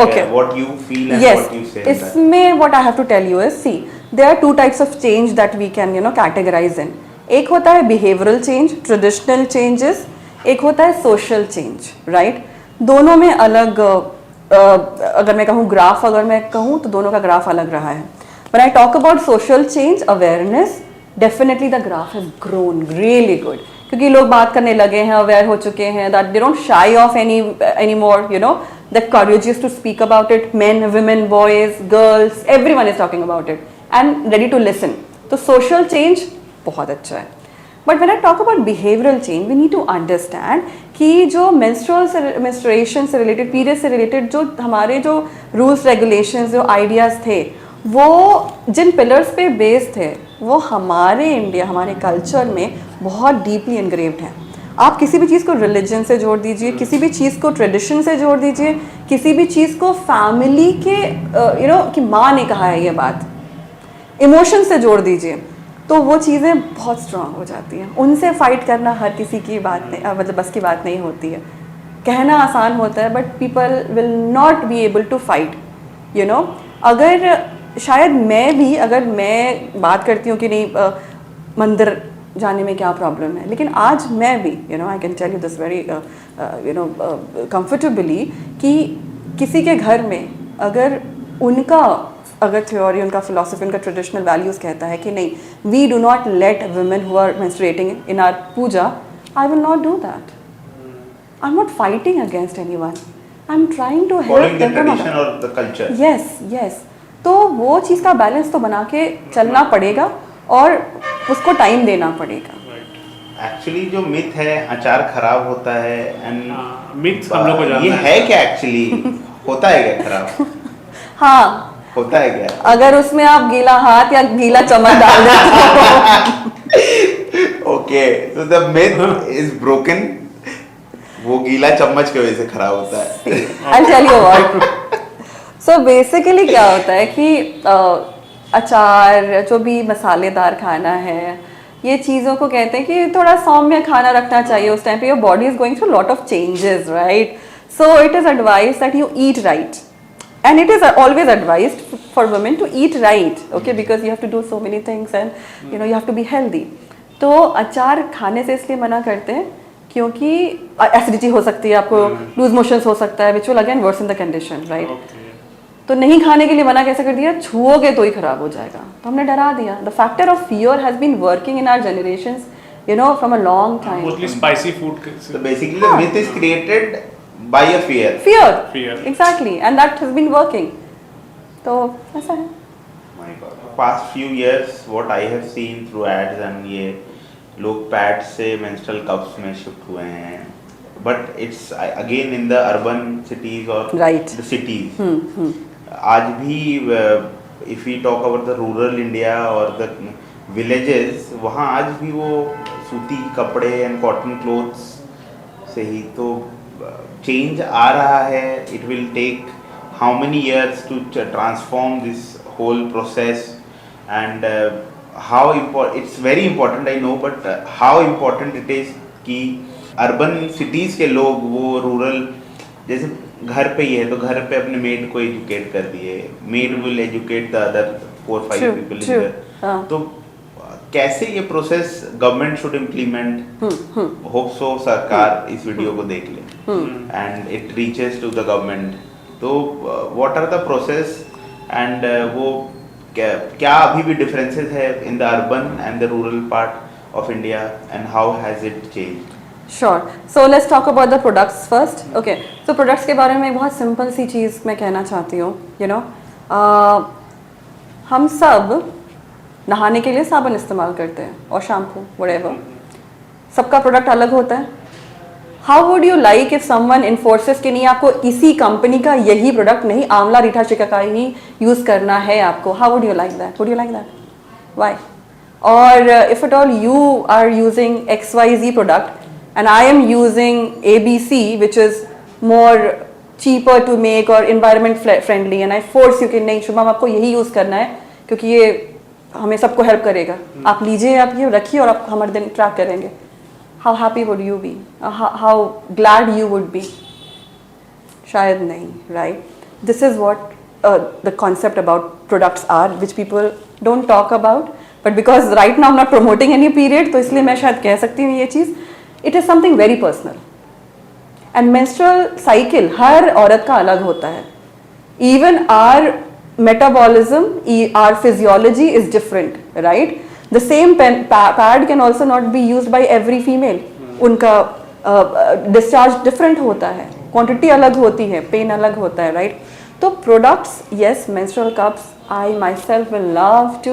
Okay. What you feel and Yes, what you say. इसमें what I have to tell you is, see, there are two types of change that we can, you know, categorize in. एक होता है behavioral change, traditional changes, एक होता है social change, right? दोनों में अलग अगर मैं कहूँ ग्राफ, अगर मैं कहूँ तो दोनों का ग्राफ अलग रहा है. When I talk about social change, awareness, definitely the graph has grown really good. क्योंकि लोग बात करने लगे हैं, अवेयर हो चुके हैं, that they don't shy off anymore, you know, they're courageous to speak about it. Men, women, boys, girls, everyone is talking about it and ready to listen. तो social change बहुत अच्छा है. But when I talk about behavioural change we need to understand कि जो menstruation से related, period से related जो हमारे जो रूल्स रेगुलेशंस, जो आइडियाज़ थे, वो जिन पिलर्स पे बेस्ड थे वो हमारे इंडिया, हमारे कल्चर में बहुत डीपली इनग्रेव्ड हैं. आप किसी भी चीज़ को रिलीजन से जोड़ दीजिए, किसी भी चीज़ को ट्रेडिशन से जोड़ दीजिए, किसी भी चीज़ को फैमिली के यू नो कि माँ ने कहा है ये बात, इमोशन से जोड़ दीजिए, तो वो चीज़ें बहुत स्ट्रांग हो जाती हैं. उनसे फाइट करना हर किसी की बात नहीं, मतलब बस की बात नहीं होती है. कहना आसान होता है but people will not be able to fight, you know. अगर शायद अगर मैं बात करती हूँ कि नहीं मंदिर जाने में क्या प्रॉब्लम है, लेकिन आज मैं भी, you know, I can tell you this very you know comfortably कि किसी के घर में अगर थ्योरी, उनका फिलोसफी, उनका ट्रेडिशनल वैल्यूज़ कहता है कि नहीं, we do not let women who are menstruating in our puja, I will not do that. I am not fighting against anyone, I am trying to help them. Yes. तो वो चीज़ का balance तो बना के चलना पड़ेगा और उसको टाइम देना पड़ेगा. एक्चुअली जो मिथ है अचार खराब होता है, एंड मिथ हम लोग को जानना ये है क्या एक्चुअली होता है क्या खराब? हाँ, होता है क्या? अगर उसमें आप गीला हाथ या गीला चम्मच डाल देते हो. Okay, so the myth is broken. वो गीला चम्मच की वजह से खराब होता है. I'll tell you what. So basically क्या होता है कि अचार, जो भी मसालेदार खाना है, ये चीज़ों को कहते हैं कि थोड़ा सौम्य खाना रखना चाहिए उस टाइम पे. Your body is going through lot of changes, right? So it is advise that you eat right. And it is always advised for women to eat right, okay, because you have to do so many things and you know you have to be healthy. तो अचार खाने से इसलिए मना करते हैं क्योंकि acidity हो सकती है, आपको लूज मोशंस हो सकता है, which will again worsen the condition, right? तो नहीं खाने के लिए मना कैसे कर दिया? छुओगे तो ही खराब हो जाएगा, तो हमने डरा दिया. The factor of fear has been working in our generations, you know, from a long time. Mostly spicy food. So basically the myth is created by a fear. Fear. Exactly, and that has been working. तो ऐसा है. My God. Past few years, what I have seen through ads and ये लोग pad से menstrual cups में shift हुए हैं. But it's again in the urban cities or Right. the cities. आज भी if we talk about the rural India or the villages, वहाँ आज भी वो सूती कपड़े and cotton clothes से ही, तो चेंज आ रहा है, it will take how many years to transform this whole process, and how it's very important I know, but how important it is कि अर्बन सिटीज़ के लोग वो रूरल, जैसे घर पे ही है तो घर पे अपने मेड को एजुकेट कर दिए, made will educate the other 4-5 people in there, तो कैसे ये process government should implement, hope so सरकार इस वीडियो को देख ले and it reaches to the government, तो what are the process and वो क्या अभी भी डिफरेंसेस है in the urban and the rural part of India and how has it changed? Sure. So let's talk about the products first. Okay. So products के बारे में एक बहुत सिंपल सी चीज़ मैं कहना चाहती हूँ. You know, हम सब नहाने के लिए साबुन इस्तेमाल करते हैं और शैम्पू whatever. सबका प्रोडक्ट अलग होता है. How would you like if someone enforces कि नहीं आपको इसी कंपनी का यही प्रोडक्ट नहीं आंवला रीठा शिका ही यूज़ करना है आपको? How would you like that? Would you like that? Why? Or if at all you are using XYZ product and I am using ABC, which is more cheaper to make or environment friendly, and I force you कि नहीं शुभम आपको यही use करना है क्योंकि ये हमें सबको हेल्प करेगा, आप लीजिए, आप ये रखिए और आप हमारे दिन ट्रैक करेंगे. How happy would you be? How glad you would be? शायद नहीं, right? This is what the concept about products are, which people don't talk about, but because right now I'm not promoting any period, तो इसलिए मैं शायद कह सकती हूँ ये चीज़. It is something very personal. And menstrual cycle हर औरत का अलग होता है. Even our metabolism, our physiology is different, right? The same pad can also not be used by every female. उनका discharge different होता है, quantity अलग होती है, pain अलग होता है, right? तो products, yes, menstrual cups, I myself will love to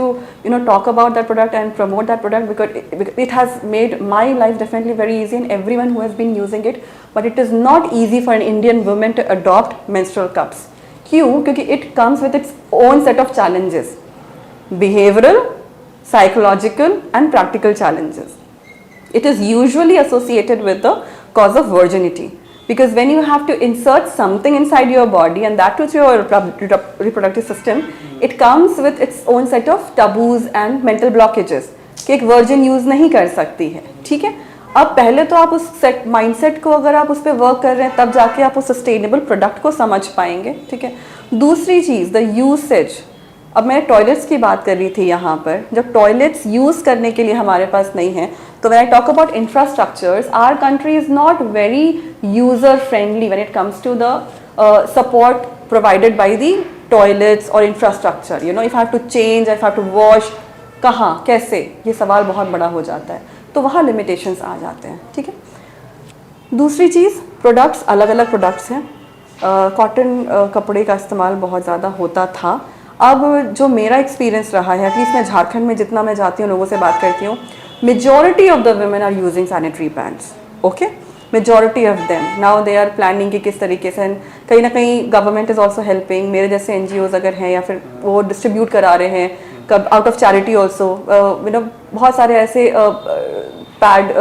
talk about that product and promote that product because it has made my life definitely very easy and everyone who has been using it, but it is not easy for an Indian woman to adopt menstrual cups. क्यों? क्योंकि it comes with its own set of challenges, behavioral, psychological and practical challenges. It is usually associated with the cause of virginity. Because when you have to insert something inside your body and that to your reproductive system, it comes with its own set of taboos and mental blockages कि एक virgin use नहीं कर सकती है. ठीक है, अब पहले तो आप उस माइंडसेट को अगर आप उस पर वर्क कर रहे हैं तब जाके आप उस सस्टेनेबल प्रोडक्ट को समझ पाएंगे. ठीक है, दूसरी चीज़ द यूसेज. अब मैं टॉयलेट्स की बात कर रही थी यहाँ पर. जब टॉयलेट्स यूज़ करने के लिए हमारे पास नहीं है तो when I talk about infrastructures, our country is not very user friendly when it comes to the support provided by the toilets or infrastructure. You know, if I have to change, if I have to wash, कहाँ कैसे, ये सवाल बहुत बड़ा हो जाता है. तो वहाँ limitations आ जाते हैं. ठीक है, दूसरी चीज़ प्रोडक्ट्स अलग अलग प्रोडक्ट्स हैं. कॉटन कपड़े का इस्तेमाल बहुत ज़्यादा होता था. अब जो मेरा एक्सपीरियंस रहा है, एटलीस्ट मैं झारखंड में जितना मैं जाती हूँ लोगों से बात करती हूँ, majority of the women are using sanitary pads. Okay, majority of them now they are planning कि किस तरीके से, कहीं ना कहीं गवर्नमेंट इज ऑल्सो हेल्पिंग. मेरे जैसे NGOs अगर हैं या फिर वो डिस्ट्रीब्यूट करा रहे हैं कब आउट ऑफ चैरिटी ऑल्सो, बहुत सारे ऐसे पैड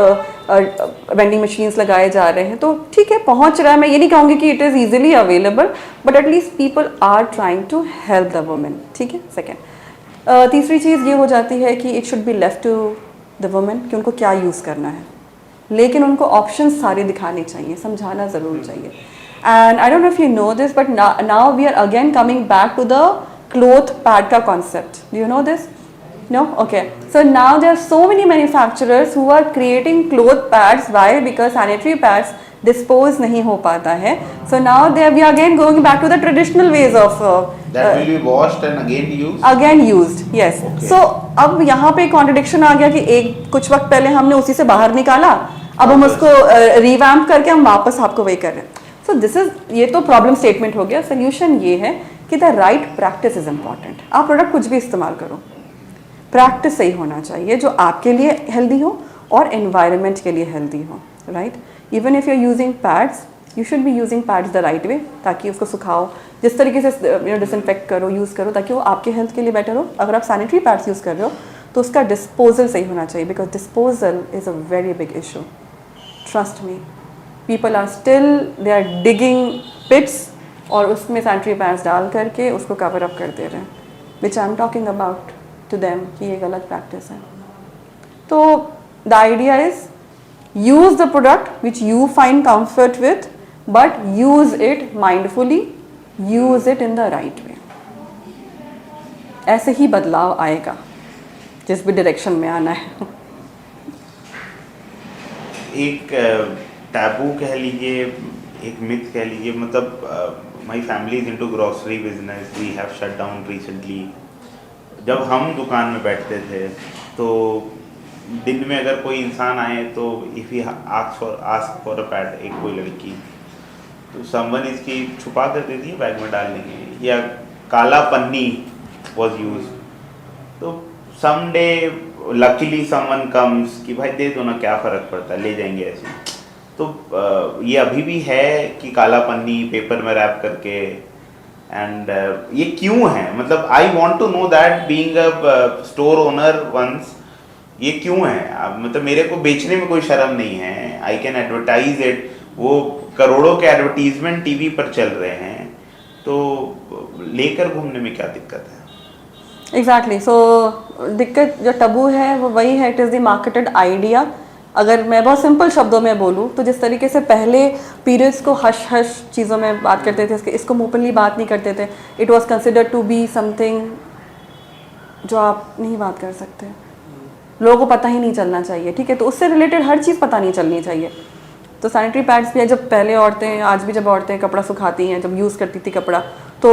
वेंडिंग मशीन्स लगाए जा रहे हैं. तो ठीक है, पहुंच रहा है. मैं ये नहीं कहूँगी कि it is easily available, but at least people are trying to help the women. ठीक है, सेकेंड. तीसरी चीज़ ये हो जाती है कि it should be left to the women कि उनको क्या यूज़ करना है, लेकिन उनको ऑप्शंस सारे दिखाने चाहिए, समझाना ज़रूर चाहिए. And I don't know if you know this, but now we are again coming back to the cloth pad का concept. Do you know this? No? Okay. So now there are so many manufacturers who are creating cloth pads. Why? Because sanitary pads dispose नहीं हो पाता है. So now we are again going back to the traditional ways of that will be washed and again used. Again used, yes. Okay. So अब यहाँ पे contradiction आ गया कि एक कुछ वक्त पहले हमने उसी से बाहर निकाला, अब हम उसको revamp करके हम वापस आपको वही कर रहे हैं. So this is, ये तो प्रॉब्लम स्टेटमेंट हो गया. सोल्यूशन ये है कि the right practice is important. आप प्रोडक्ट कुछ भी इस्तेमाल करो, प्रैक्टिस सही होना चाहिए जो आपके लिए हेल्दी हो और एनवायरनमेंट के लिए हेल्दी हो. Right, even if you are using pads, you should be using pads the right way, ताकि उसको सुखाओ, जिस तरीके से डिसइंफेक्ट करो, यूज़ करो, ताकि वो आपके हेल्थ के लिए बेटर हो. अगर आप सैनिटरी पैड्स यूज़ कर रहे हो तो उसका डिस्पोजल सही होना चाहिए, because disposal is a very big issue. Trust me, people are still they are digging pits और उसमें सैनिटरी पैड्स डाल करके उसको कवर अप कर दे रहे हैं, which I am talking about to them कि ये गलत प्रैक्टिस है. तो the idea is use the product which you find comfort with, but use it mindfully, use it in the right way. ऐसे ही बदलाव आएगा जिस भी डायरेक्शन में आना है. एक टैबू कह लीजिए, एक मिथ कह लीजिए, मतलब my family is into grocery business, we have shut down recently. जब हम दुकान में बैठते थे तो दिन में अगर कोई इंसान आए तो if he ask for a pad, एक कोई लड़की, तो समवन इसकी छुपा कर दे दिए बैग में डाल लेंगे, या काला पन्नी वॉज यूज. तो समडे लकीली समवन कम्स कि भाई दे दो ना, क्या फ़र्क पड़ता है, ले जाएंगे ऐसे. तो ये अभी भी है कि काला पन्नी पेपर में रैप करके, एंड ये क्यों है, मतलब I want to know that being a store owner once, ये क्यों है. मतलब मेरे को बेचने में कोई शर्म नहीं है, आई कैन एडवर्टाइज इट. वो करोड़ों के एडवर्टीजमेंट टीवी पर चल रहे हैं, तो लेकर घूमने में क्या दिक्कत है. एग्जैक्टली. सो दिक्कत जो टबू है वो वही है, it is the marketed idea. अगर मैं बहुत सिंपल शब्दों में बोलूँ तो जिस तरीके से पहले पीरियड्स को हश हश चीज़ों में बात करते थे, इसको ओपनली बात नहीं करते थे, it was considered to be something जो आप नहीं बात कर सकते, लोगों को पता ही नहीं चलना चाहिए. ठीक है, तो उससे रिलेटेड हर चीज़ पता नहीं चलनी चाहिए. तो सैनिटरी पैड्स भी है, जब पहले औरतें, आज भी जब औरतें कपड़ा सुखाती हैं, जब यूज़ करती थी कपड़ा, तो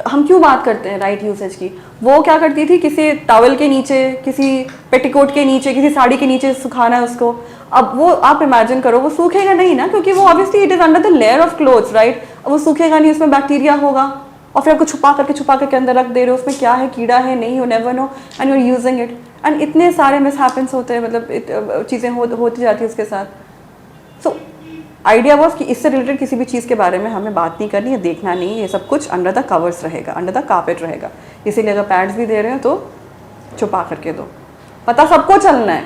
हम क्यों बात करते हैं राइट यूसेज की. वो क्या करती थी, किसी टॉवल के नीचे, किसी पेटीकोट के नीचे, किसी साड़ी के नीचे सुखाना है उसको. अब वो आप इमेजिन करो, वो सूखेगा नहीं ना, क्योंकि वो obviously it is under the layer of clothes, right. अब वो सूखेगा नहीं, उसमें बैक्टीरिया होगा, और फिर आपको छुपा करके अंदर रख दे रहे हो, उसमें क्या है, कीड़ा है, नहीं, you never know, and you are using it. And इतने सारे मिसहैपेंस होते हैं, मतलब चीज़ें होती जाती है उसके साथ. सो आइडिया वॉज कि इससे रिलेटेड किसी भी चीज़ के बारे में हमें बात नहीं करनी है, देखना नहीं, ये सब कुछ अंडर द कवर्स रहेगा, अंडर द कारपेट रहेगा. इसीलिए अगर पैड्स भी दे रहे हो तो छुपा करके दो, पता सबको चलना है.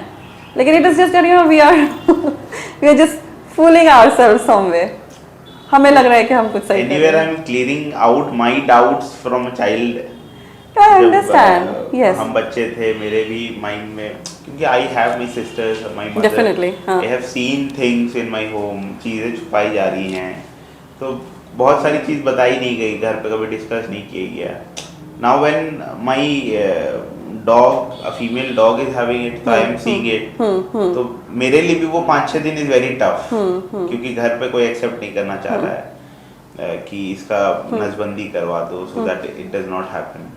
लेकिन it is just you know we are just fooling ourselves somewhere. हमें लग रहा है कि हम कुछ सही कर रहे एनीवेयर आई हैं. Am clearing out my doubts from a child. I understand. Yes. हम बच्चे थे, मेरे भी माइंड में, क्योंकि I have my sister's, my mother, Definitely, हाँ. आई have scene things in my home, चीज़ें छुपाई जा रही हैं, तो बहुत सारी चीज़ बताई नहीं गई, घर पे कभी डिस्कस नहीं किया गया. Now when my dog, a female dog is having it, I am seeing it, तो मेरे लिए भी वो 5-6 दिन इज वेरी टफ, क्योंकि घर पे कोई एक्सेप्ट नहीं करना चाह रहा है कि इसका नसबंदी करवा दो, so that it does not happen.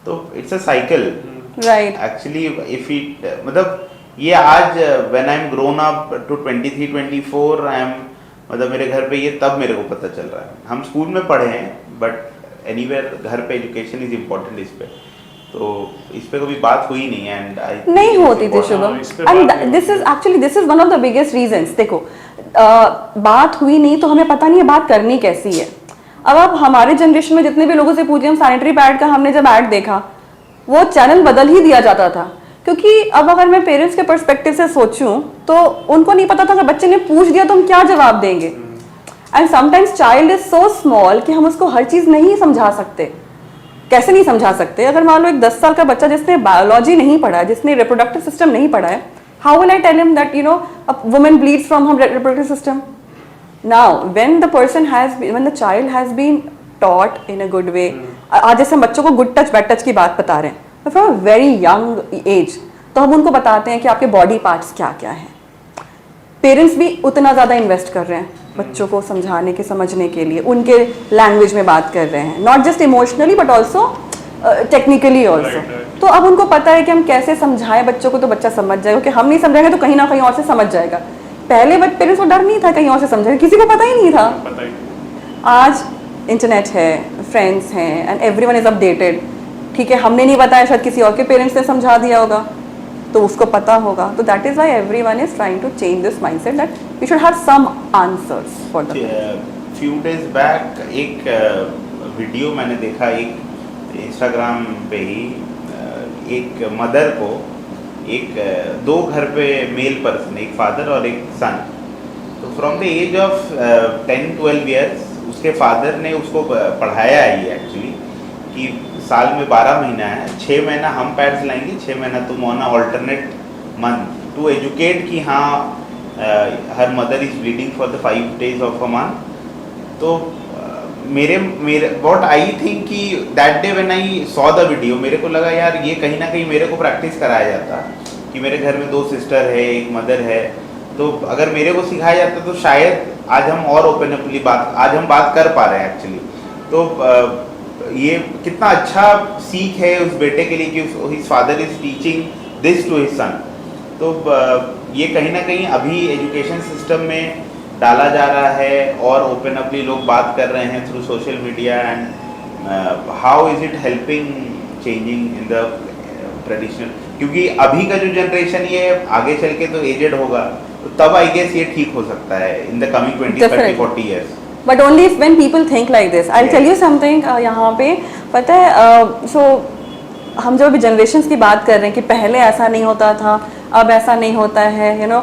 तो it's a cycle, right. Actually if it, मतलब ये आज when I am grown up to 23-24, I am, मतलब मेरे घर पे ये तब मेरे को पता चल रहा है. हम स्कूल में पढ़े हैं, बट एनीवेयर घर पे एजुकेशन इज इम्पोर्टेंट. इस पे तो इस पे कभी बात हुई नहीं है, एंड आई नहीं होती थी Shubham. And this is one of the biggest reasons. देखो बात हुई नहीं तो हमें पता नहीं है बात करनी कैसी है. अब आप हमारे जनरेशन में जितने भी लोगों से पूछे, हम सैनिटरी पैड का हमने जब ऐड देखा, वो चैनल बदल ही दिया जाता था. क्योंकि अब अगर मैं पेरेंट्स के पर्सपेक्टिव से सोचूं तो उनको नहीं पता था कि बच्चे ने पूछ दिया तो हम क्या जवाब देंगे. And sometimes child is so small कि हम उसको हर चीज़ नहीं समझा सकते. कैसे नहीं समझा सकते? अगर मान लो एक 10 साल का बच्चा जिसने बायोलॉजी नहीं पढ़ा है, जिसने रिप्रोडक्टिव सिस्टम नहीं पढ़ा है, how will I tell him that a woman bleeds from her reproductive system? Now, when the child has been taught in a good way, आज जैसे हम बच्चों को गुड टच बैड टच की बात बता रहे हैं, from a very young age, तो हम उनको बताते हैं कि आपके बॉडी पार्ट्स क्या क्या हैं. पेरेंट्स भी उतना ज़्यादा इन्वेस्ट कर रहे हैं बच्चों को समझाने के, समझने के लिए, उनके लैंग्वेज में बात कर रहे हैं, not just emotionally but also technically also. तो अब उनको पता है कि हम कैसे समझाएं बच्चों को तो बच्चा समझ जाएगा, कि हम नहीं समझाएंगे तो कहीं ना कहीं और से समझ जाएगा. पहले पेरेंट्स को डर नहीं था कहीं और से समझाएगा, किसी को पता ही नहीं था. आज इंटरनेट है, फ्रेंड्स हैं, एंड एवरीवन इज अपडेटेड. ठीक है, हमने नहीं बताया, शायद किसी और के पेरेंट्स ने समझा दिया होगा, तो उसको पता होगा. तो that is why everyone is trying to change this mindset that we should have some answers for the. Few days back एक वीडियो मैंने देखा, एक इंस्टाग्राम पे ही, एक मदर को, एक दो घर पे मेल पर्सन, एक फादर और एक सन, तो from the age of 10-12 years उसके फादर ने उसको पढ़ाया ही एक्चुअली कि साल में 12 महीना है, 6 महीना हम पैड्स लाएंगे, 6 महीना तुम on alternate month to educate कि हाँ her mother is bleeding for the 5 days of a month. तो मेरे व्हाट आई थिंक कि that day when I saw the video, मेरे को लगा यार ये कहीं ना कहीं मेरे को प्रैक्टिस कराया जाता कि मेरे घर में 2 सिस्टर है, एक मदर है, तो अगर मेरे को सिखाया जाता तो शायद आज हम और ओपन अपली आज हम बात कर पा रहे हैं एक्चुअली। तो ये कितना अच्छा सीख है उस बेटे के लिए कि his father is teaching this to his son. तो ये कहीं ना कहीं अभी एजुकेशन सिस्टम में डाला जा रहा है और ओपन अपली लोग बात कर रहे हैं through social media. And how is it helping changing in the traditional, क्योंकि अभी का जो जनरेशन ये आगे चल के तो एजेड होगा, तो तब आई गेस ये ठीक हो सकता है in the coming 20-30-40 years। But only when people think like this. I tell you something, यहाँ पे पता है सो हम जो अभी जनरेशन्स की बात कर रहे हैं कि पहले ऐसा नहीं होता था, अब ऐसा नहीं होता है, यू नो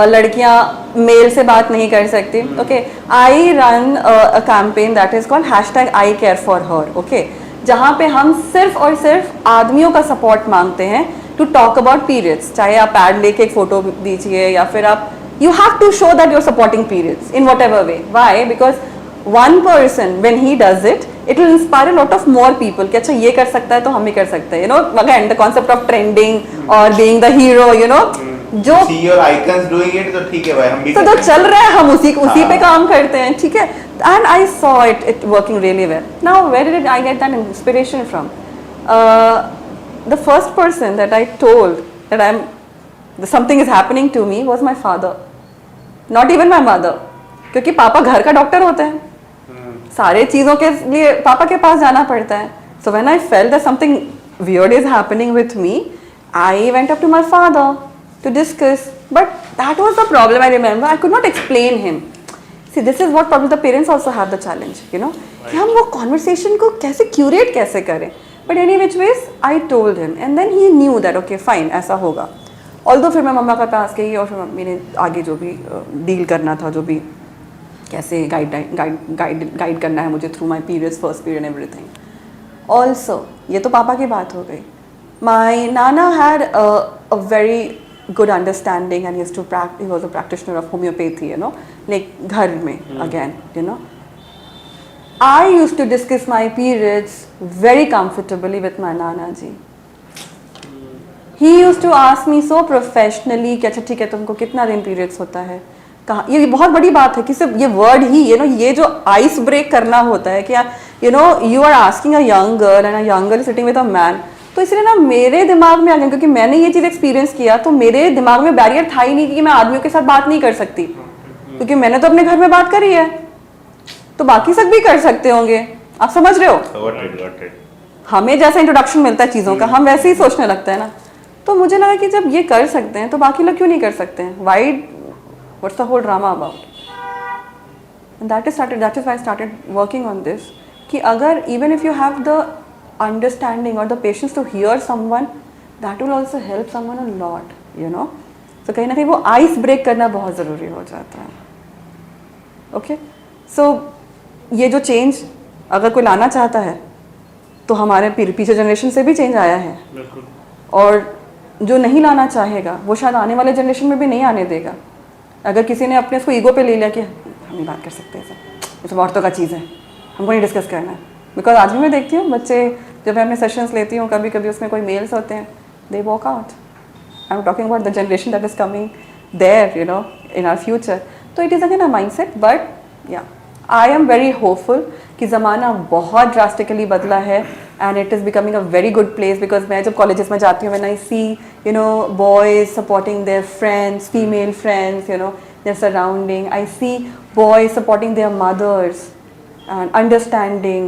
लड़कियां मेल से बात नहीं कर सकती। Okay, I run a campaign that is called #ICareForHer, okay, जहाँ पे हम सिर्फ और सिर्फ आदमियों का सपोर्ट मांगते हैं टू टॉक अबाउट पीरियड्स। चाहे आप पैड लेके एक फोटो दीजिए या फिर आप you have to show that you are supporting periods in whatever way. Why? Because one person when he does it, it will inspire a lot of more people कि अच्छा ये कर सकता है तो हम भी कर सकते हैं, you know, again the concept of trending or being the hero, you know, जो see your icons doing it तो ठीक है भाई हम भी तो चल रहा है, हम उसी पे काम करते हैं, ठीक है। and I saw it working really well. Now where did I get that inspiration from? The first person that I told that something is happening to me was my father, not even my mother, क्योंकि पापा घर का doctor होते हैं, सारे चीज़ों के लिए पापा के पास जाना पड़ता है। So when I felt that something weird is happening with me, I went up to my father to discuss. But that was the problem. I remember I could not explain him. See, this is what probably the parents also have the challenge, you know, कि हम वो conversation को कैसे curate कैसे करें। But any which ways, I told him, and then he knew that okay, fine, ऐसा होगा। Although फिर मैं मम्मा के पास गई और फिर मम्मी ने आगे जो भी डील करना था, जो भी कैसे गाइड करना है मुझे through my periods, first period, everything. Also ये तो पापा की बात हो गई। My nana had a very good understanding and he was a practitioner of homeopathy, you know, like घर में again, you know, I used to discuss my periods very comfortably with my nana ji. He used to ask me so professionally कि अच्छा ठीक है तुमको कितना दिन periods होता है, कहाँ, ये बहुत बड़ी बात है कि सिर्फ ये वर्ड ही, यू नो, ये जो आइस ब्रेक करना होता है कि you know you are asking a young girl and a young girl sitting with a man. तो इसलिए ना मेरे दिमाग में आ गया, क्योंकि मैंने ये चीज़ एक्सपीरियंस किया, तो मेरे दिमाग में बैरियर था ही नहीं कि मैं आदमियों के साथ बात नहीं कर सकती, क्योंकि मैंने तो अपने घर में बात करी है, तो बाकी सब भी कर सकते होंगे। आप समझ रहे हो? हमें जैसा इंट्रोडक्शन मिलता है चीज़ों का, हम वैसे ही सोचने लगते हैं ना। तो मुझे लगा कि जब ये कर सकते हैं तो बाकी लोग क्यों नहीं कर सकते हैं? Why What's the whole drama about? And that is why I started working on this. कि अगर even if you have the understanding or the patience to hear someone, that will also help someone a lot, you know. So कहीं ना कहीं वो ice break करना बहुत ज़रूरी हो जाता है. Okay? So ये जो change अगर कोई लाना चाहता है, तो हमारे पीछे जनरेशन से भी चेंज आया है. और जो नहीं लाना चाहेगा, वो शायद आने वाले जनरेशन में भी नहीं आने देगा. अगर किसी ने अपने उसको ईगो पे ले लिया कि हम नहीं बात कर सकते, ये सब औरतों का चीज़ है, हमको नहीं डिस्कस करना है. बिकॉज आज भी मैं देखती हूँ बच्चे, जब मैं अपने सेशंस लेती हूँ, कभी कभी उसमें कोई मेल्स होते हैं, they walk out. I am talking about the generation that is coming there, you know, in our future. तो it is again a mindset, but yeah I am very hopeful कि ज़माना बहुत ड्रास्टिकली बदला है and it is becoming a very good place. Because मैं जब colleges में जाती हूँ, when I see, you know, boys supporting their friends, female friends, you know, their surrounding. I see boys supporting their mothers and understanding.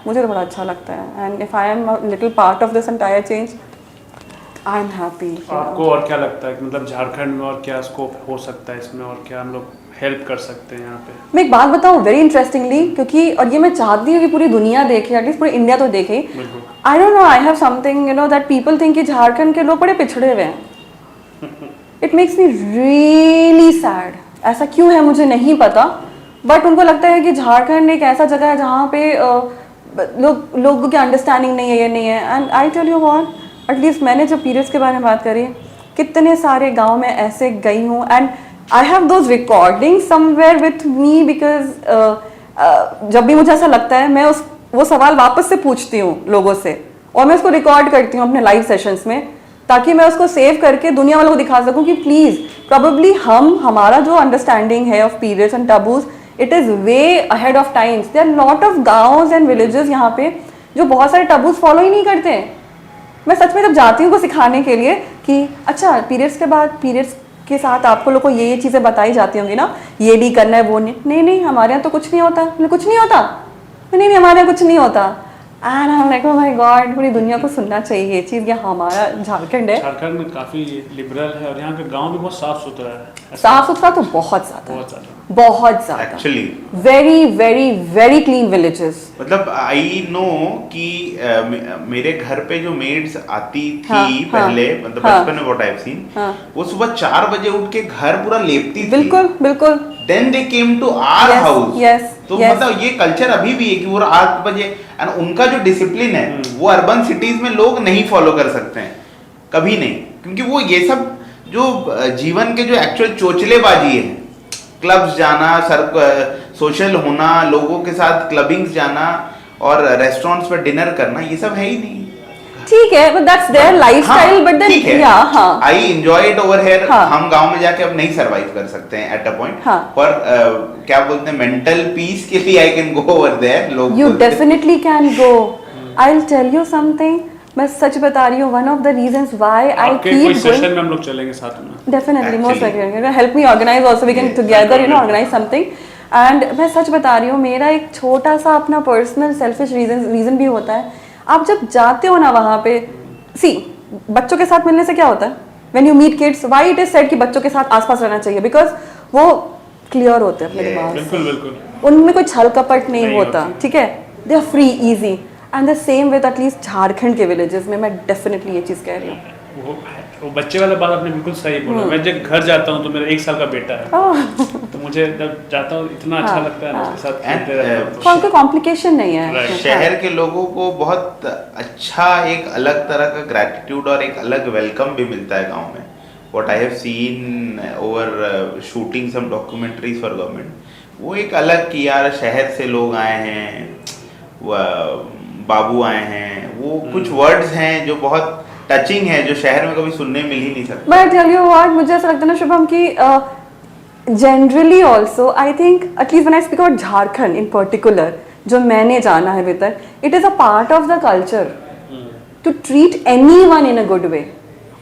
मुझे तो बड़ा अच्छा लगता है. And if I am a little part of this entire change, I am happy. आपको और क्या लगता है, मतलब झारखंड में और क्या स्कोप हो सकता है इसमें, और क्या हम लोग हेल्प कर सकते हैं यहाँ पे? मैं एक बात बताऊँ वेरी इंटरेस्टिंगली, क्योंकि और ये मैं चाहती हूँ कि पूरी दुनिया देखे, एटलीस्ट पूरी इंडिया तो देखे. आई don't no, I have something, you know, that people think कि झारखंड के लोग बड़े पिछड़े हुए हैं. It makes me really sad. ऐसा क्यों है मुझे नहीं पता, बट उनको लगता है कि झारखंड एक ऐसा जगह है जहाँ पे लोगों की अंडरस्टैंडिंग नहीं है, ये नहीं है। And I tell you what, at least मैंने जब पीरियड्स के बारे में बात करी, कितने सारे गांव में ऐसे गई हूँ, and I have those recording somewhere with me, because जब भी मुझे ऐसा लगता है मैं वो सवाल वापस से पूछती हूँ लोगों से, और मैं उसको रिकॉर्ड करती हूँ अपने लाइव सेशंस में, ताकि मैं उसको सेव करके दुनिया वालों को दिखा सकूं कि प्लीज प्रोबेबली हमारा जो अंडरस्टैंडिंग है of periods and taboos, it is way ahead of times. There are lot of गांव्स एंड विलेजेस यहाँ पे जो बहुत सारे टबूज फॉलो ही नहीं करते। मैं सच में जब जाती हूँ को सिखाने के लिए कि अच्छा पीरियड्स के बाद पीरियड्स के साथ आपको लोग को ये चीज़ें बताई जाती होंगी ना, ये नहीं करना है, वो नहीं हमारे यहाँ तो कुछ नहीं होता। कुछ नहीं होता, नहीं हमारे यहाँ कुछ नहीं होता। And I am like, oh my God, पूरी दुनिया को सुनना चाहिए ये चीज़, ये हमारा झारखंड है। झारखंड में काफ़ी लिबरल है और यहाँ के गांव भी बहुत साफ सुथरा है। साफ सुथरा तो बहुत ज़्यादा actually very very very clean villages. मतलब आई नो कि मेरे घर पे जो मेड्स आती थी हाँ, पहले, हाँ, मतलब हाँ, बचपन में व्हाट आई हैव सीन, हाँ, वो सुबह 4 बजे उठ के घर पूरा लेपती थी। बिल्कुल बिल्कुल। Then they came to our house. तो yes. मतलब ये कल्चर अभी भी है कि वो 8 बजे, एंड उनका जो डिसिप्लिन है वो अर्बन सिटीज में लोग नहीं फॉलो कर सकते हैं, कभी नहीं, क्योंकि वो ये सब जो जीवन के जो एक्चुअल चोचलेबाजी है, क्लब्स जाना, सोशल होना, लोगों के साथ क्लबिंग्स जाना और रेस्टोरेंट्स पर डिनर करना, ये सब है ही नहीं। ठीक है, but that's their lifestyle, but then yeah I enjoy it over here. हम गांव में जाके अब नहीं सरवाइव कर सकते हैं एट अ पॉइंट, पर क्या बोलते हैं, मेंटल पीस के लिए I can go over there. लोग you definitely can go. I will tell you something, मैं सच बता रही हूँ, one of the reasons why I keep going, session में हम लोग चलेंगे साथ में, definitely, most welcome, help me organise also, we can together organise something. And मैं सच बता रही हूँ, मेरा एक छोटा सा अपना पर्सनल सेल्फिश रीजन भी होता है। आप जब जाते हो ना वहाँ पे, सी बच्चों के साथ मिलने से क्या होता है, when you meet kids, why it is said कि बच्चों के साथ आसपास रहना चाहिए, बिकॉज वो क्लियर होते हैं अपने दिमाग, बिल्कुल, उनमें कोई छल कपट नहीं होता, ठीक है, they are free easy. And the same with at least Jharkhand के विलेजेस में, मैं डेफिनेटली ये चीज़ कह रही हूँ। वो बच्चे वाला बात आपने बिल्कुल सही बोला। मैं जब घर जाता हूँ तो मेरा 1 साल का बेटा है, तो मुझे जब जाता हूँ इतना अच्छा लगता है, उसके साथ खेलते रहता हूँ, कोई कॉम्प्लिकेशन नहीं है। शहर के लोगों को बहुत अच्छा एक अलग तरह का ग्रैटिट्यूड और एक अलग वेलकम भी मिलता है गांव में। What I have seen over shooting some documentaries for government, वो एक अलग कि यार शहर से लोग आए हैं, बाबू आए हैं, वो कुछ वर्ड्स हैं जो बहुत टचिंग है, जो शहर में कभी सुनने मिल ही नहीं सकते। बट टेल यू व्हाट, मुझे ऐसा लगता है ना शुभम कि generally also I think at least when I speak about Jharkhand in particular, जो मैंने जाना है भीतर, it is a part of the culture to treat anyone in a good way.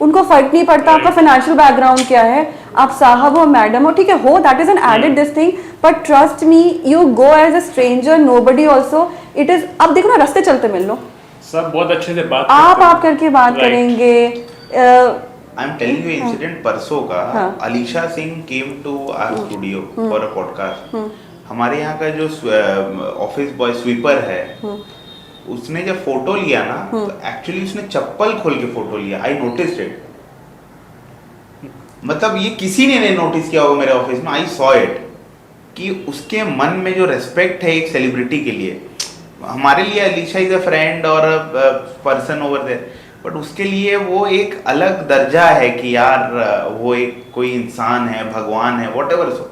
उनको फर्क नहीं पड़ता आपका फाइनेंशियल बैकग्राउंड क्या है, आप साहब हो मैडम हो, ठीक है, हो that is an added this thing, but trust me, you go as a stranger, nobody also, it is, अब देखो ना रास्ते चलते मिल लो, सब बहुत अच्छे से बात आप करके बात करेंगे। I am telling you incident परसों का। Alisha Singh came to our studio for a podcast. हमारे यहाँ का जो ऑफिस बॉय स्वीपर है, उसने जब फोटो लिया ना, तो एक्चुअली उसने चप्पल खोल के फोटो लिया। आई नोटिस्ड इट, मतलब ये किसी ने नहीं नोटिस किया होगा मेरे ऑफिस में। आई सॉ इट कि उसके मन में जो रेस्पेक्ट है एक सेलिब्रिटी के लिए, हमारे लिए अलीशा इज अ फ्रेंड और पर्सन ओवर देयर, बट उसके लिए वो एक अलग दर्जा है कि यार वो एक कोई इंसान है, भगवान है, वॉट एवर। सो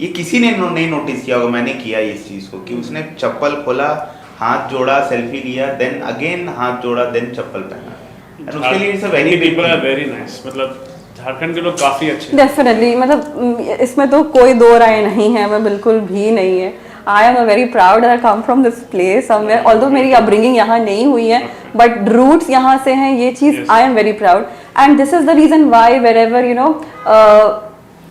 ये किसी ने नहीं नोटिस किया होगा, मैंने किया इस चीज़ को कि उसने चप्पल खोला, हाथ जोड़ा, सेल्फी लिया, देन अगेन हाथ जोड़ा, देन चप्पल पहना, एंड उसके लिए it's a very people are very nice. मतलब झारखंड के लोग काफ़ी अच्छे हैं डेफिनेटली, मतलब इसमें तो कोई दो राय नहीं है, मैं बिल्कुल भी नहीं है। आई am very proud that I come from this place somewhere, although मेरी अपब्रिंगिंग यहाँ नहीं हुई है, बट रूट्स यहाँ से हैं, ये चीज़ I am very proud. And this is the reason why wherever you know,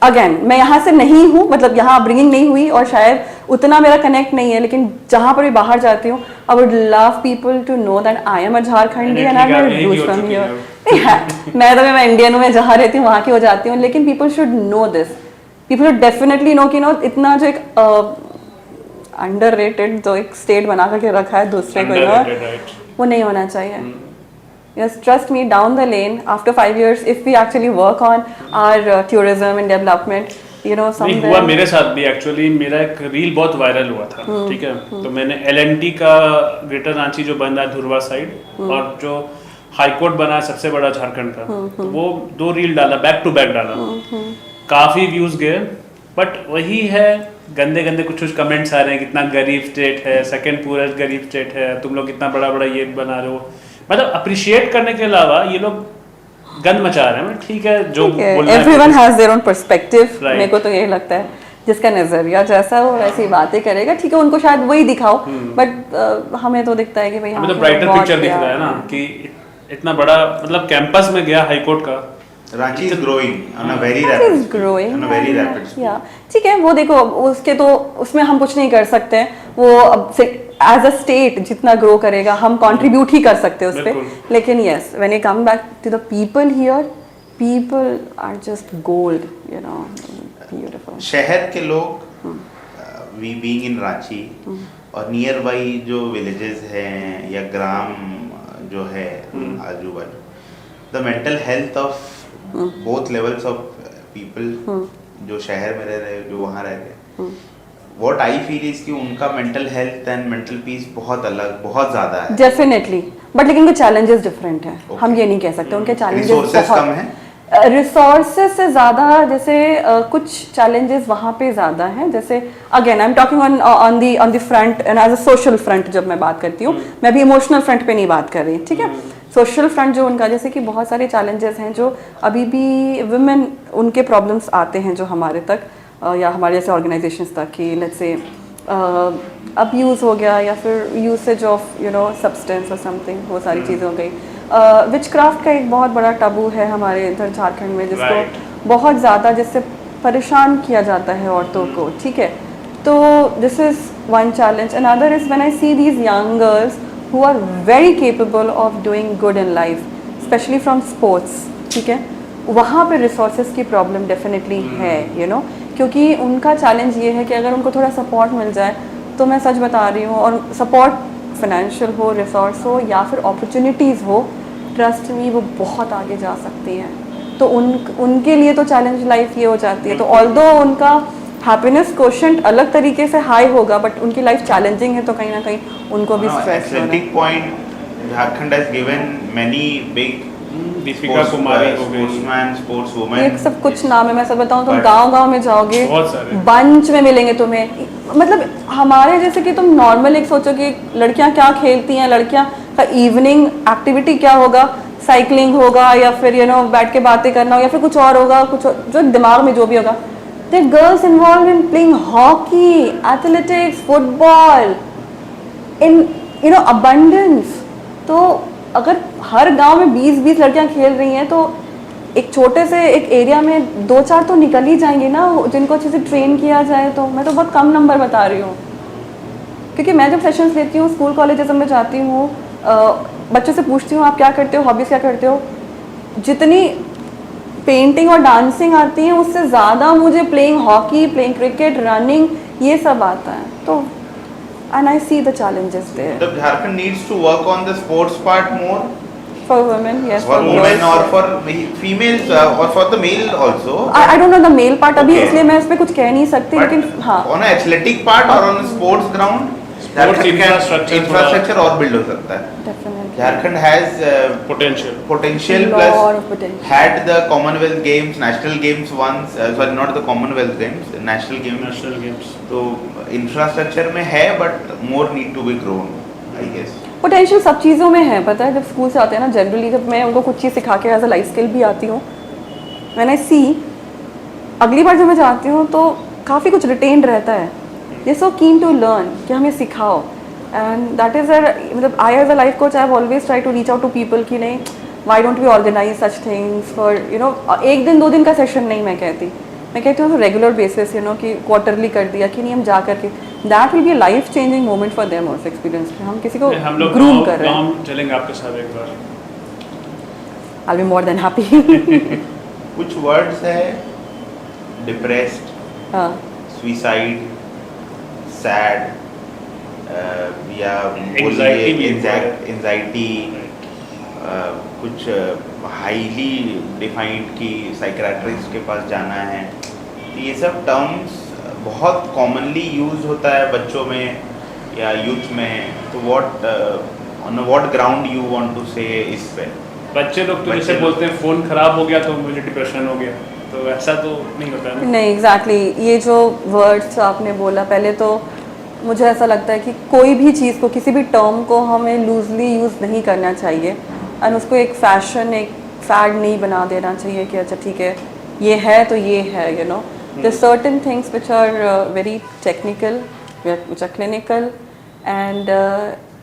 again मैं यहाँ से नहीं हूँ, मतलब यहाँ अपब्रिंगिंग नहीं हुई और शायद उतना मेरा कनेक्ट नहीं है, लेकिन जहाँ पर भी बाहर जाती हूँ, I would love people to know that I am a Jharkhandi and I am roots from here. मैं इंडियन हूँ, मैं जहाँ रहती हूँ वहाँ की हो जाती हूँ, लेकिन people should know this, people should definitely know कि नो इतना जो एक अंडररेटेड जो एक स्टेट बना करके रखा है दूसरे को, वो नहीं होना चाहिए। Yes, trust me, down the lane, after 5 years, if we actually work on our tourism and development, you know नहीं हुआ मेरे साथ भी एक्चुअली। मेरा एक रील बहुत वायरल हुआ था, ठीक है, तो मैंने LNT का ग्रेटर रांची जो बन रहा है धुरवा साइड और जो हाई कोर्ट बना है सबसे बड़ा झारखंड का, तो वो 2 रील डाला, बैक टू बैक डाला, काफी व्यूज गए। बट वही है, गंदे गंदे कुछ कुछ कमेंट्स आ रहे हैं, कितना गरीब स्टेट है, सेकंड पूरेस्ट गरीब स्टेट है, तुम लोग कितना बड़ा बड़ा ये बना रहे हो। मतलब अप्रिशिएट करने के अलावा ये लोग गंद मचा रहे हैं। ठीक है, जो everyone has their own perspective. Right. मेरे को तो यही लगता है, जिसका नजरिया जैसा हो वैसी बातें करेगा। ठीक है, उनको शायद वही दिखाओ, बट हमें तो दिखता है कि भाई हमें तो ब्राइटर पिक्चर दिख रहा है ना, कि इतना बड़ा मतलब कैंपस में गया हाई कोर्ट का। Ranchi is growing on a very It rapid is speed, growing. on a very rapid speed. Yeah. ठीक है, वो देखो उसके तो उसमें हम कुछ नहीं कर सकते हैं। वो अब एज अ स्टेट जितना ग्रो करेगा हम कंट्रीब्यूट ही कर सकते हैं उस पर। लेकिन yes, when you come back to the people here, people are just gold, you know, beautiful. शहर के लोग, वी बीइंग इन रांची और नियर बाई जो विलेजेस हैं या ग्राम जो है आजू बाजू, the mental health of both levels of people जो शहर में रह रहे हैं, जो वहाँ रह रहे हैं, व्हाट आई फील इज कि उनका mental health and mental peace बहुत अलग, बहुत ज्यादा है। डेफिनेटली, बट लेकिन उनके चैलेंजेस डिफरेंट हैं। हम ये नहीं कह सकते उनके चैलेंजेस रिसोर्सेज कम बहुत हैं। रिसोर्सेज से ज़्यादा, जैसे कुछ चैलेंजेस वहाँ पे ज़्यादा हैं। जैसे again I am talking on the front end as a social front. जब मैं बात करती हूँ, मैं भी इमोशनल फ्रंट पे नहीं बात कर रही, ठीक है। सोशल फ्रंट जो उनका, जैसे कि बहुत सारे चैलेंजेस हैं जो अभी भी वुमेन, उनके प्रॉब्लम्स आते हैं जो हमारे तक या हमारे जैसे ऑर्गेनाइजेशंस तक, कि लेट्स से अब्यूज़ हो गया या फिर usage of you know substance और समथिंग, वो सारी चीज़ें हो गई। विचक्राफ्ट का एक बहुत बड़ा टबू है हमारे इधर झारखंड में, जिसको बहुत ज़्यादा, जिससे परेशान किया जाता है औरतों को, ठीक है। तो this is one challenge. Another is when I see these young girls who are very capable of doing good in life, especially from sports, ठीक है, वहाँ पे resources की problem definitely है, you know, क्योंकि उनका challenge ये है कि अगर उनको थोड़ा support मिल जाए, तो मैं सच बता रही हूँ, और support financial हो, resource हो या फिर opportunities हो, trust me वो बहुत आगे जा सकती हैं। तो उनके लिए तो challenge life ये हो जाती है। तो although उनका हैप्पीनेस कोशेंट अलग तरीके से हाई होगा, बट उनकी लाइफ चैलेंजिंग है, तो कहीं ना कहीं उनको भी स्ट्रेस हो रहा है। Point Jharkhand has given many big, Deepika Kumari हो गई, स्पोर्ट्समैन, स्पोर्ट्स वुमेन, ये सब कुछ नाम है। मैं सब बताऊं, तुम गांव-गांव में जाओगे, बहुत सारे बंच में मिलेंगे तुम्हें। मतलब हमारे जैसे कि तुम नॉर्मल एक सोचो कि लड़कियां क्या खेलती हैं, लड़कियां का इवनिंग एक्टिविटी क्या होगा, साइकिलिंग होगा या फिर यू नो बैठ के बातें करना हो या फिर कुछ और होगा, कुछ जो दिमाग में जो भी होगा। The girls involved in playing hockey, athletics, football, in you know abundance. तो अगर हर गांव में 20-20 लड़कियां खेल रही हैं, तो एक छोटे से एक एरिया में 2-4 तो निकल ही जाएंगे ना, जिनको अच्छे से ट्रेन किया जाए। तो मैं तो बहुत कम नंबर बता रही हूँ, क्योंकि मैं जब सेशंस लेती हूँ स्कूल कॉलेजेस में जाती हूँ, बच्चों से पूछती हूँ आप क्या करते हो, हॉबीज़ क्या करते हो, जितनी पेंटिंग और डांसिंग आती है उससे ज़्यादा मुझे playing hockey, playing cricket, running, ये सब आता है। तो and I see the challenges there. The Jharkhand needs to work on the sports part more For women, yes. for women girls. or for females or for the male also. I don't know the male part अभी, Okay. इसलिए मैं इस पे कुछ कह नहीं सकती, But लेकिन हाँ, on a athletic part or on a sports ground, Sports infrastructure और build हो सकता है। definitely. Jharkhand has potential Lot plus of potential. had the Commonwealth Games, national games once, sorry not the Commonwealth Games, national games. National games. तो infrastructure में है, but more need to be grown, I guess. Potential सब चीज़ों में है, पता है। जब स्कूल से आते हैं ना, जनरली जब मैं उनको कुछ चीज़ सिखा के एज अ लाइफ स्किल भी आती हूँ, व्हेन आई सी, अगली बार जब मैं जाती हूँ तो काफ़ी कुछ रिटेन रहता है। दे सो कीन टू लर्न कि हमें सिखाओ, एंड दैट इज़ मतलब I as a life coach I have always try to reach out to people कि नहीं, why don't we organise such things for you know, एक दिन 2 दिन का सेशन नहीं, मैं कहती हूँ रेगुलर बेसिस, यू नो, कि क्वार्टरली कर दिया कि नहीं, हम जा करके, that will be a life changing moment for them also experience, कि हम किसी को हम लोग ग्रूम कर रहे हैं। गाँव चलेंगे आपके साथ एक बार। I'll be more than happy. कुछ वर्ड्स है, डिप्रेस्ड, हाँ, सुइसाइड, सैड, या Anxiety भी है। एंजाइटी, कुछ हाईली डिफाइंड कि साइकियाट्रिस्ट के पास जाना है, ये सब टर्म्स बहुत कॉमनली यूज होता है बच्चों में या यूथ में, तो what on what ground you want to say इस पे? बच्चे लोग तो बच्चे जैसे लोग- बोलते हैं फ़ोन ख़राब हो गया तो मुझे डिप्रेशन हो गया, तो ऐसा तो नहीं होता है ना। नहीं एग्जैक्टली ये जो वर्ड्स आपने बोला, पहले तो मुझे ऐसा लगता है कि कोई भी चीज़ को, किसी भी टर्म को हमें लूजली यूज़ नहीं करना चाहिए एंड उसको एक फैशन, एक फैड नहीं बना देना चाहिए कि अच्छा ठीक है ये है तो ये है, you know the certain things which are very technical, which are clinical and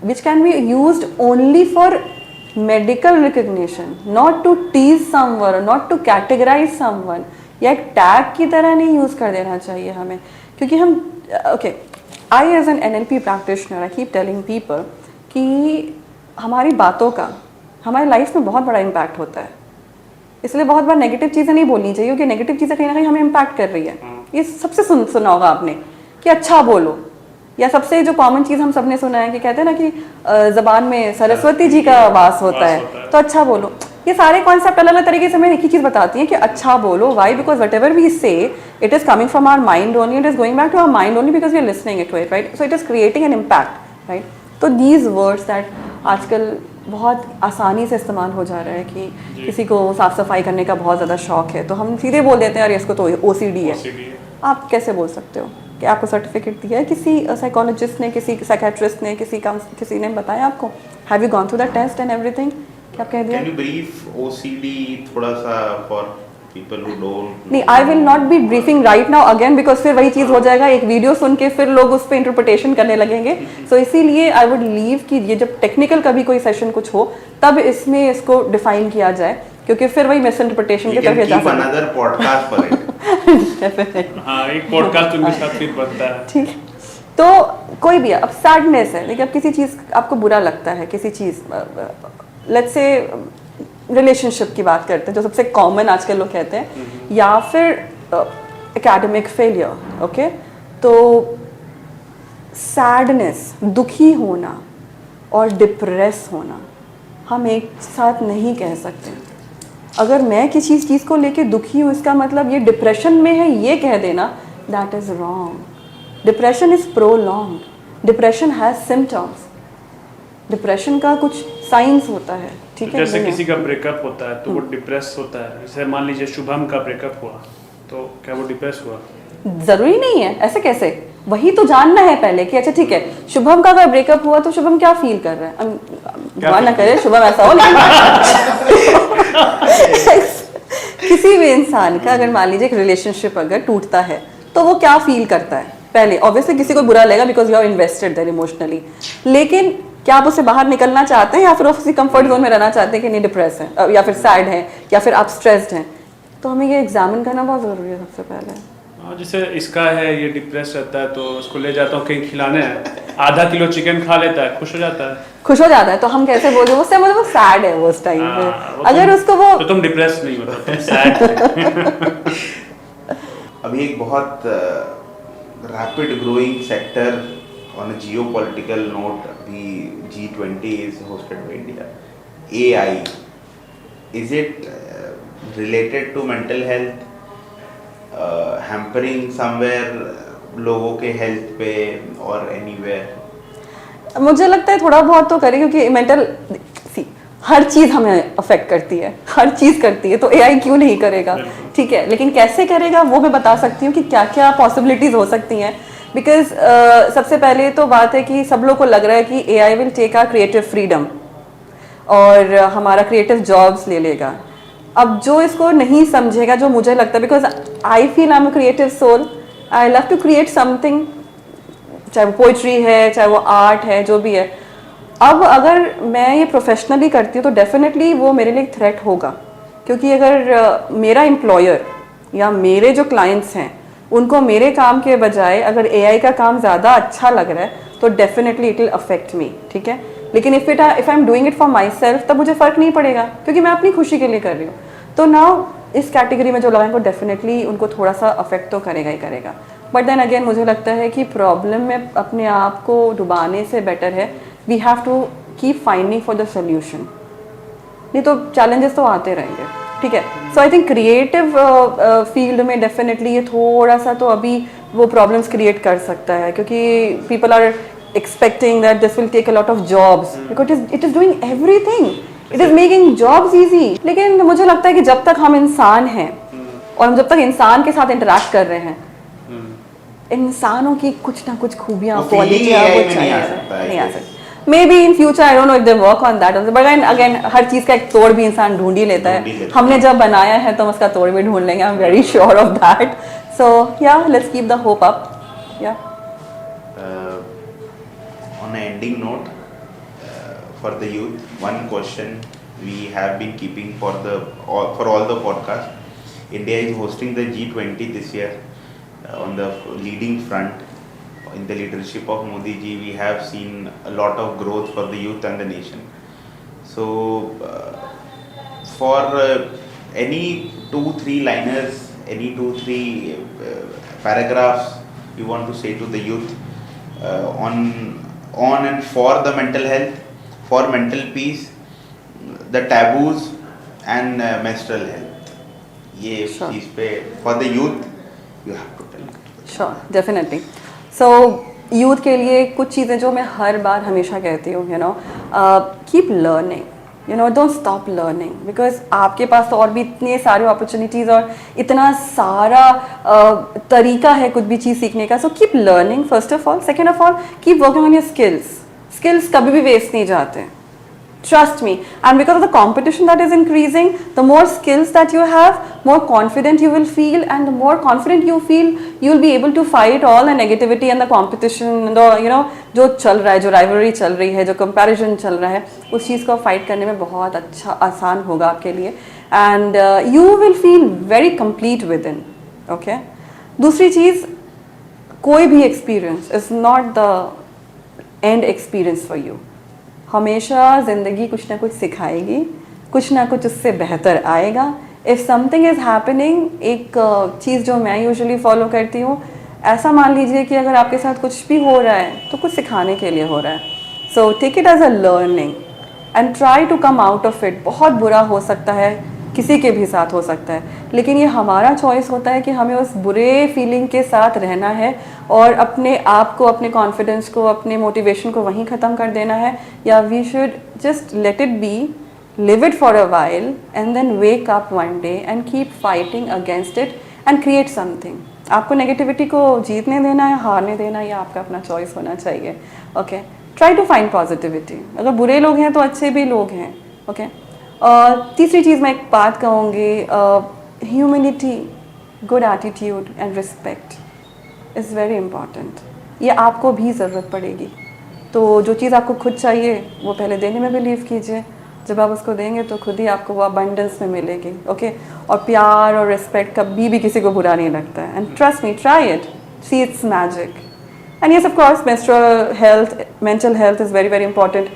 which can be used only for medical recognition, not to tease someone or not to categorize someone, या एक टैग की तरह नहीं use कर देना चाहिए हमें, क्योंकि हम okay I as an NLP practitioner I keep telling people कि हमारी बातों का हमारी लाइफ में बहुत बड़ा इम्पैक्ट होता है, इसलिए बहुत बार नेगेटिव चीज़ें नहीं बोलनी चाहिए क्योंकि नेगेटिव चीज़ें कहीं ना कहीं हमें इम्पैक्ट कर रही है। ये सबसे सुना होगा आपने कि अच्छा बोलो, या सबसे जो कॉमन चीज़ हम सबने सुना है कि कहते हैं ना कि ज़बान में सरस्वती जी का वास होता है, तो अच्छा बोलो। ये सारे कॉन्सेप्ट अलग अलग तरीके से हमें एक ही चीज़ बताती हैं कि अच्छा बोलो। Why? Because whatever we say it is coming from our mind only, it is going back to our mind only because we are listening it, right? So it is creating an impact, right? तो these words that आजकल बहुत आसानी से इस्तेमाल हो जा रहा है कि किसी को साफ़ सफाई करने का बहुत ज़्यादा शौक है तो हम सीधे बोल देते हैं अरे इसको तो OCD है। आप कैसे बोल सकते हो कि आपको सर्टिफिकेट दिया है किसी साइकोलॉजिस्ट ने, किसी साइकेट्रिस्ट ने, किसी ने बताया आपको? Have you gone through the test and everything? क्या कह दिया? कैन यू ब्रीफ OCD थोड़ा सा फॉर पीपल हु डोंट? नहीं, I will not be briefing right now again because फिर वही चीज़ हो जाएगा, एक वीडियो सुन के फिर लोग उस पर इंटरप्रिटेशन करने लगेंगे। सो इसीलिए आई वुड लीव कि ये जब टेक्निकल कभी कोई सेशन कुछ हो तब इसमें इसको डिफाइन किया जाए, क्योंकि फिर वही मिस इंटरप्रिटेशन की तरफ जा सकते हैं। Another podcast for it. हाँ, एक पॉडकास्ट उनके साथ फिर बनता है। ठीक है, तो कोई भी है, अब सैडनेस है, देखिए अब किसी चीज़ आपको बुरा लगता है, किसी चीज़, लेट्स से रिलेशनशिप की बात करते हैं जो सबसे कॉमन आजकल लोग कहते हैं, या फिर एकेडमिक फेलियर, ओके? तो सैडनेस, दुखी होना और डिप्रेस होना हम एक साथ नहीं कह सकते। अगर मैं किसी चीज़ को लेके दुखी हूँ इसका मतलब ये डिप्रेशन में है, ये कह देना that is wrong. Depression is prolonged, depression has symptoms, depression का कुछ साइंस होता है, ठीक है? जैसे किसी का ब्रेकअप होता है तो वो डिप्रेस होता है, जैसे मान लीजिए शुभम का ब्रेकअप हुआ तो क्या वो डिप्रेस हुआ? जरूरी नहीं है, ऐसे कैसे? वही तो जानना है पहले कि अच्छा ठीक है शुभम का अगर ब्रेकअप हुआ तो शुभम क्या फील कर रहा है। भगवान ना करे शुभम ऐसा हो, लेकिन किसी भी इंसान का अगर मान लीजिए एक रिलेशनशिप अगर टूटता है तो वो क्या फील करता है? पहले ऑब्वियसली किसी को बुरा लगेगा because you are invested there emotionally, लेकिन क्या आप उससे बाहर निकलना चाहते हैं या फिर उसी कंफर्ट जोन में रहना चाहते हैं कि नहीं डिप्रेस है या फिर सैड है या फिर आप स्ट्रेस्ड हैं? तो हमें ये एग्जामिन करना बहुत ज़रूरी है सबसे पहले। हाँ, जैसे इसका है ये डिप्रेस रहता है तो उसको ले जाता हूँ कहीं खिलाने, आधा किलो चिकन खा लेता है, खुश हो जाता है। खुश हो जाता है तो हम कैसे बोल रहे हैं उससे, मतलब वो सैड है वो उस टाइम पे। अगर उसको वो तो तुम डिप्रेस नहीं हो, तुम सैड। अभी एक बहुत rapid growing sector on a geopolitical note, अभी G20 is hosted by India. AI, is it related to mental health, hampering somewhere लोगों के हेल्थ पे और एनीवेयर? मुझे लगता है थोड़ा बहुत तो करे, क्योंकि मेंटल हर चीज़ हमें अफेक्ट करती है, हर चीज़ करती है, तो AI क्यों नहीं करेगा? ठीक है, लेकिन कैसे करेगा वो मैं बता सकती हूँ कि क्या क्या पॉसिबिलिटीज़ हो सकती हैं। बिकॉज सबसे पहले तो बात है कि सब लोग को लग रहा है कि AI will take our creative freedom और हमारा क्रिएटिव जॉब्स ले लेगा। अब जो इसको नहीं समझेगा, जो मुझे लगता है, because I feel I am a creative soul, I love to create something, चाहे वो पोइट्री है, चाहे वो आर्ट है, जो भी है। अब अगर मैं ये प्रोफेशनली करती हूँ तो डेफिनेटली वो मेरे लिए एक थ्रेट होगा, क्योंकि अगर मेरा एम्प्लॉयर या मेरे जो क्लाइंट्स हैं उनको मेरे काम के बजाय अगर AI का काम ज़्यादा अच्छा लग रहा है तो definitely it will affect me, ठीक है? लेकिन if I am doing it for my self तब मुझे फ़र्क नहीं पड़ेगा, क्योंकि मैं अपनी खुशी के लिए कर रही हूँ। तो नाउ इस कैटेगरी में जो लोग हैं उनको डेफिनेटली उनको थोड़ा सा अफेक्ट तो करेगा ही करेगा। बट देन अगेन मुझे लगता है कि प्रॉब्लम में अपने आप को डुबाने से बेटर है we have to keep finding for the solution, नहीं तो चैलेंजेस तो आते रहेंगे, ठीक है? So I think creative field में डेफिनेटली ये थोड़ा सा तो अभी वो प्रॉब्लम्स क्रिएट कर सकता है, क्योंकि people are expecting that this will take a lot of jobs because it is doing everything, it is making jobs easy. लेकिन मुझे लगता है कि जब तक हम इंसान हैं और हम जब तक इंसान के साथ इंटरेक्ट कर रहे हैं, इंसानों की कुछ ना कुछ खूबियां, वो feeling क्वालिटियां AI वो में नहीं आ सकता है, नहीं आ I guess. सकती. Maybe in future I don't know if they work on that also, but again हर चीज का एक तोड़ भी इंसान ढूंढ ही लेता ढूंढ ही है. लेता है. हमने जब बनाया है तो हम उसका तोड़ भी ढूंढ लेंगे. I'm very sure of that. So yeah, let's keep the hope up. Yeah. On an ending note, for the youth, one question we have been keeping for all the podcasts. India is hosting the G20 this year. On the leading front, in the leadership of Modi ji, we have seen a lot of growth for the youth and the nation. So, for any 2-3 liners, any 2-3 paragraphs you want to say to the youth on and for the mental health, for mental peace, the taboos and menstrual health. ये Sure. चीज़ पे for the youth you have to tell. Sure, definitely. So youth के लिए कुछ चीज़ें जो मैं हर बार हमेशा कहती हूँ, keep learning, don't stop learning, because आपके पास तो और भी इतने सारे अपॉर्चुनिटीज़ और इतना सारा तरीका है कुछ भी चीज़ सीखने का. So keep learning first of all. Second of all, keep working on your skills कभी भी वेस्ट नहीं जाते. Trust me, and because of the competition that is increasing, the more skills that you have, more confident you will feel, and the more confident you feel, you will be able to fight all the negativity and the competition, जो चल रहा है, जो rivalry चल रही है, जो comparison चल रहा है, उस चीज़ को fight करने में बहुत अच्छा आसान होगा आपके लिए, and you will feel very complete within. Okay? दूसरी चीज़, कोई भी experience is not the end experience for you. हमेशा ज़िंदगी कुछ ना कुछ सिखाएगी, कुछ ना कुछ उससे बेहतर आएगा. इफ़ समथिंग इज़ हैपनिंग, एक चीज़ जो मैं यूजुअली फॉलो करती हूँ, ऐसा मान लीजिए कि अगर आपके साथ कुछ भी हो रहा है तो कुछ सिखाने के लिए हो रहा है. So take it as a learning and try to come out of it. बहुत बुरा हो सकता है, किसी के भी साथ हो सकता है, लेकिन ये हमारा चॉइस होता है कि हमें उस बुरे फीलिंग के साथ रहना है और अपने आप को, अपने कॉन्फिडेंस को, अपने मोटिवेशन को वहीं ख़त्म कर देना है, या we should just let it be, live it for a while and then wake up one day and keep fighting against it and create something. आपको नेगेटिविटी को जीतने देना है, हारने देना है, ये आपका अपना चॉइस होना चाहिए. Okay, try to find positivity. अगर बुरे लोग हैं तो अच्छे भी लोग हैं. ओके. तीसरी चीज़ मैं एक बात कहूँगी, humility, good attitude and respect is very important. ये आपको भी ज़रूरत पड़ेगी. तो जो चीज़ आपको खुद चाहिए वो पहले देने में बिलीव कीजिए. जब आप उसको देंगे तो खुद ही आपको वो अबंडेंस में मिलेगी. ओके. और प्यार और रिस्पेक्ट कभी भी किसी को बुरा नहीं लगता है. And trust me, try it, see it's magic. And yes, of course, menstrual health, mental health is very very important.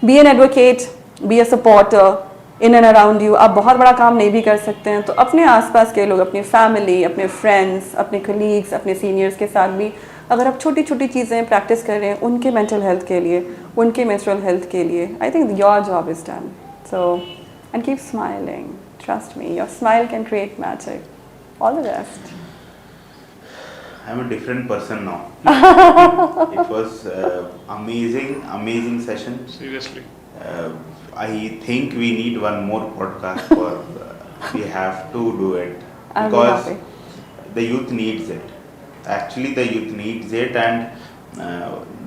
Be an advocate, be a supporter in and around you. आप बहुत बड़ा काम नहीं भी कर सकते हैं तो अपने आसपास के लोग, अपनी फैमिली, अपने फ्रेंड्स, अपने कलीग्स, अपने सीनियर्स के साथ भी अगर आप छोटी छोटी चीज़ें प्रैक्टिस कर रहे हैं उनके मेंटल हेल्थ के लिए, उनके मेंस्ट्रुअल हेल्थ के लिए, I think your job is done. So and keep smiling. Trust me, your smile can create magic. All the best. I'm a different person now. It was amazing session. Seriously. I think we need one more podcast for we have to do it I'll be because happy. the youth needs it. Actually, the youth needs it, and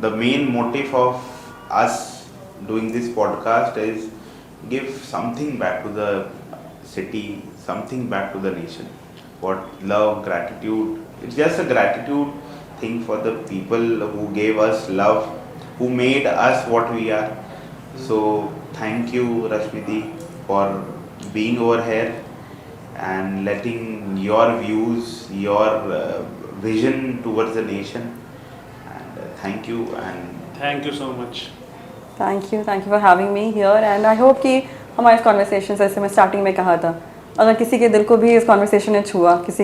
the main motive of us doing this podcast is give something back to the city, something back to the nation. What love, gratitude. It's just a gratitude thing for the people who gave us love, who made us what we are. So thank you, Rashmiti, for being over here and letting your views, your vision towards the nation. And thank you. And Thank you so much. Thank you for having me here. And I hope कि हमारे conversation, जैसे मैं starting में कहा था, अगर किसी के दिल को भी इस कॉन्वर्सेशन ने छुआ, किसी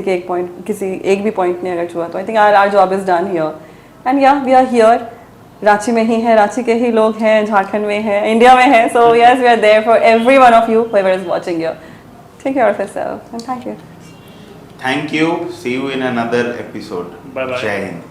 एक भी पॉइंट ने अगर छुआ, तो I think our job is done here. And yeah, we are here. Ranchi में ही हैं, रांची के ही लोग हैं, झारखंड में हैं, इंडिया में हैं. So yes, we are there for every one of you whoever is watching here. Take care of yourself and thank you. Thank you, see you in another episode. Bye bye. जय हिंद।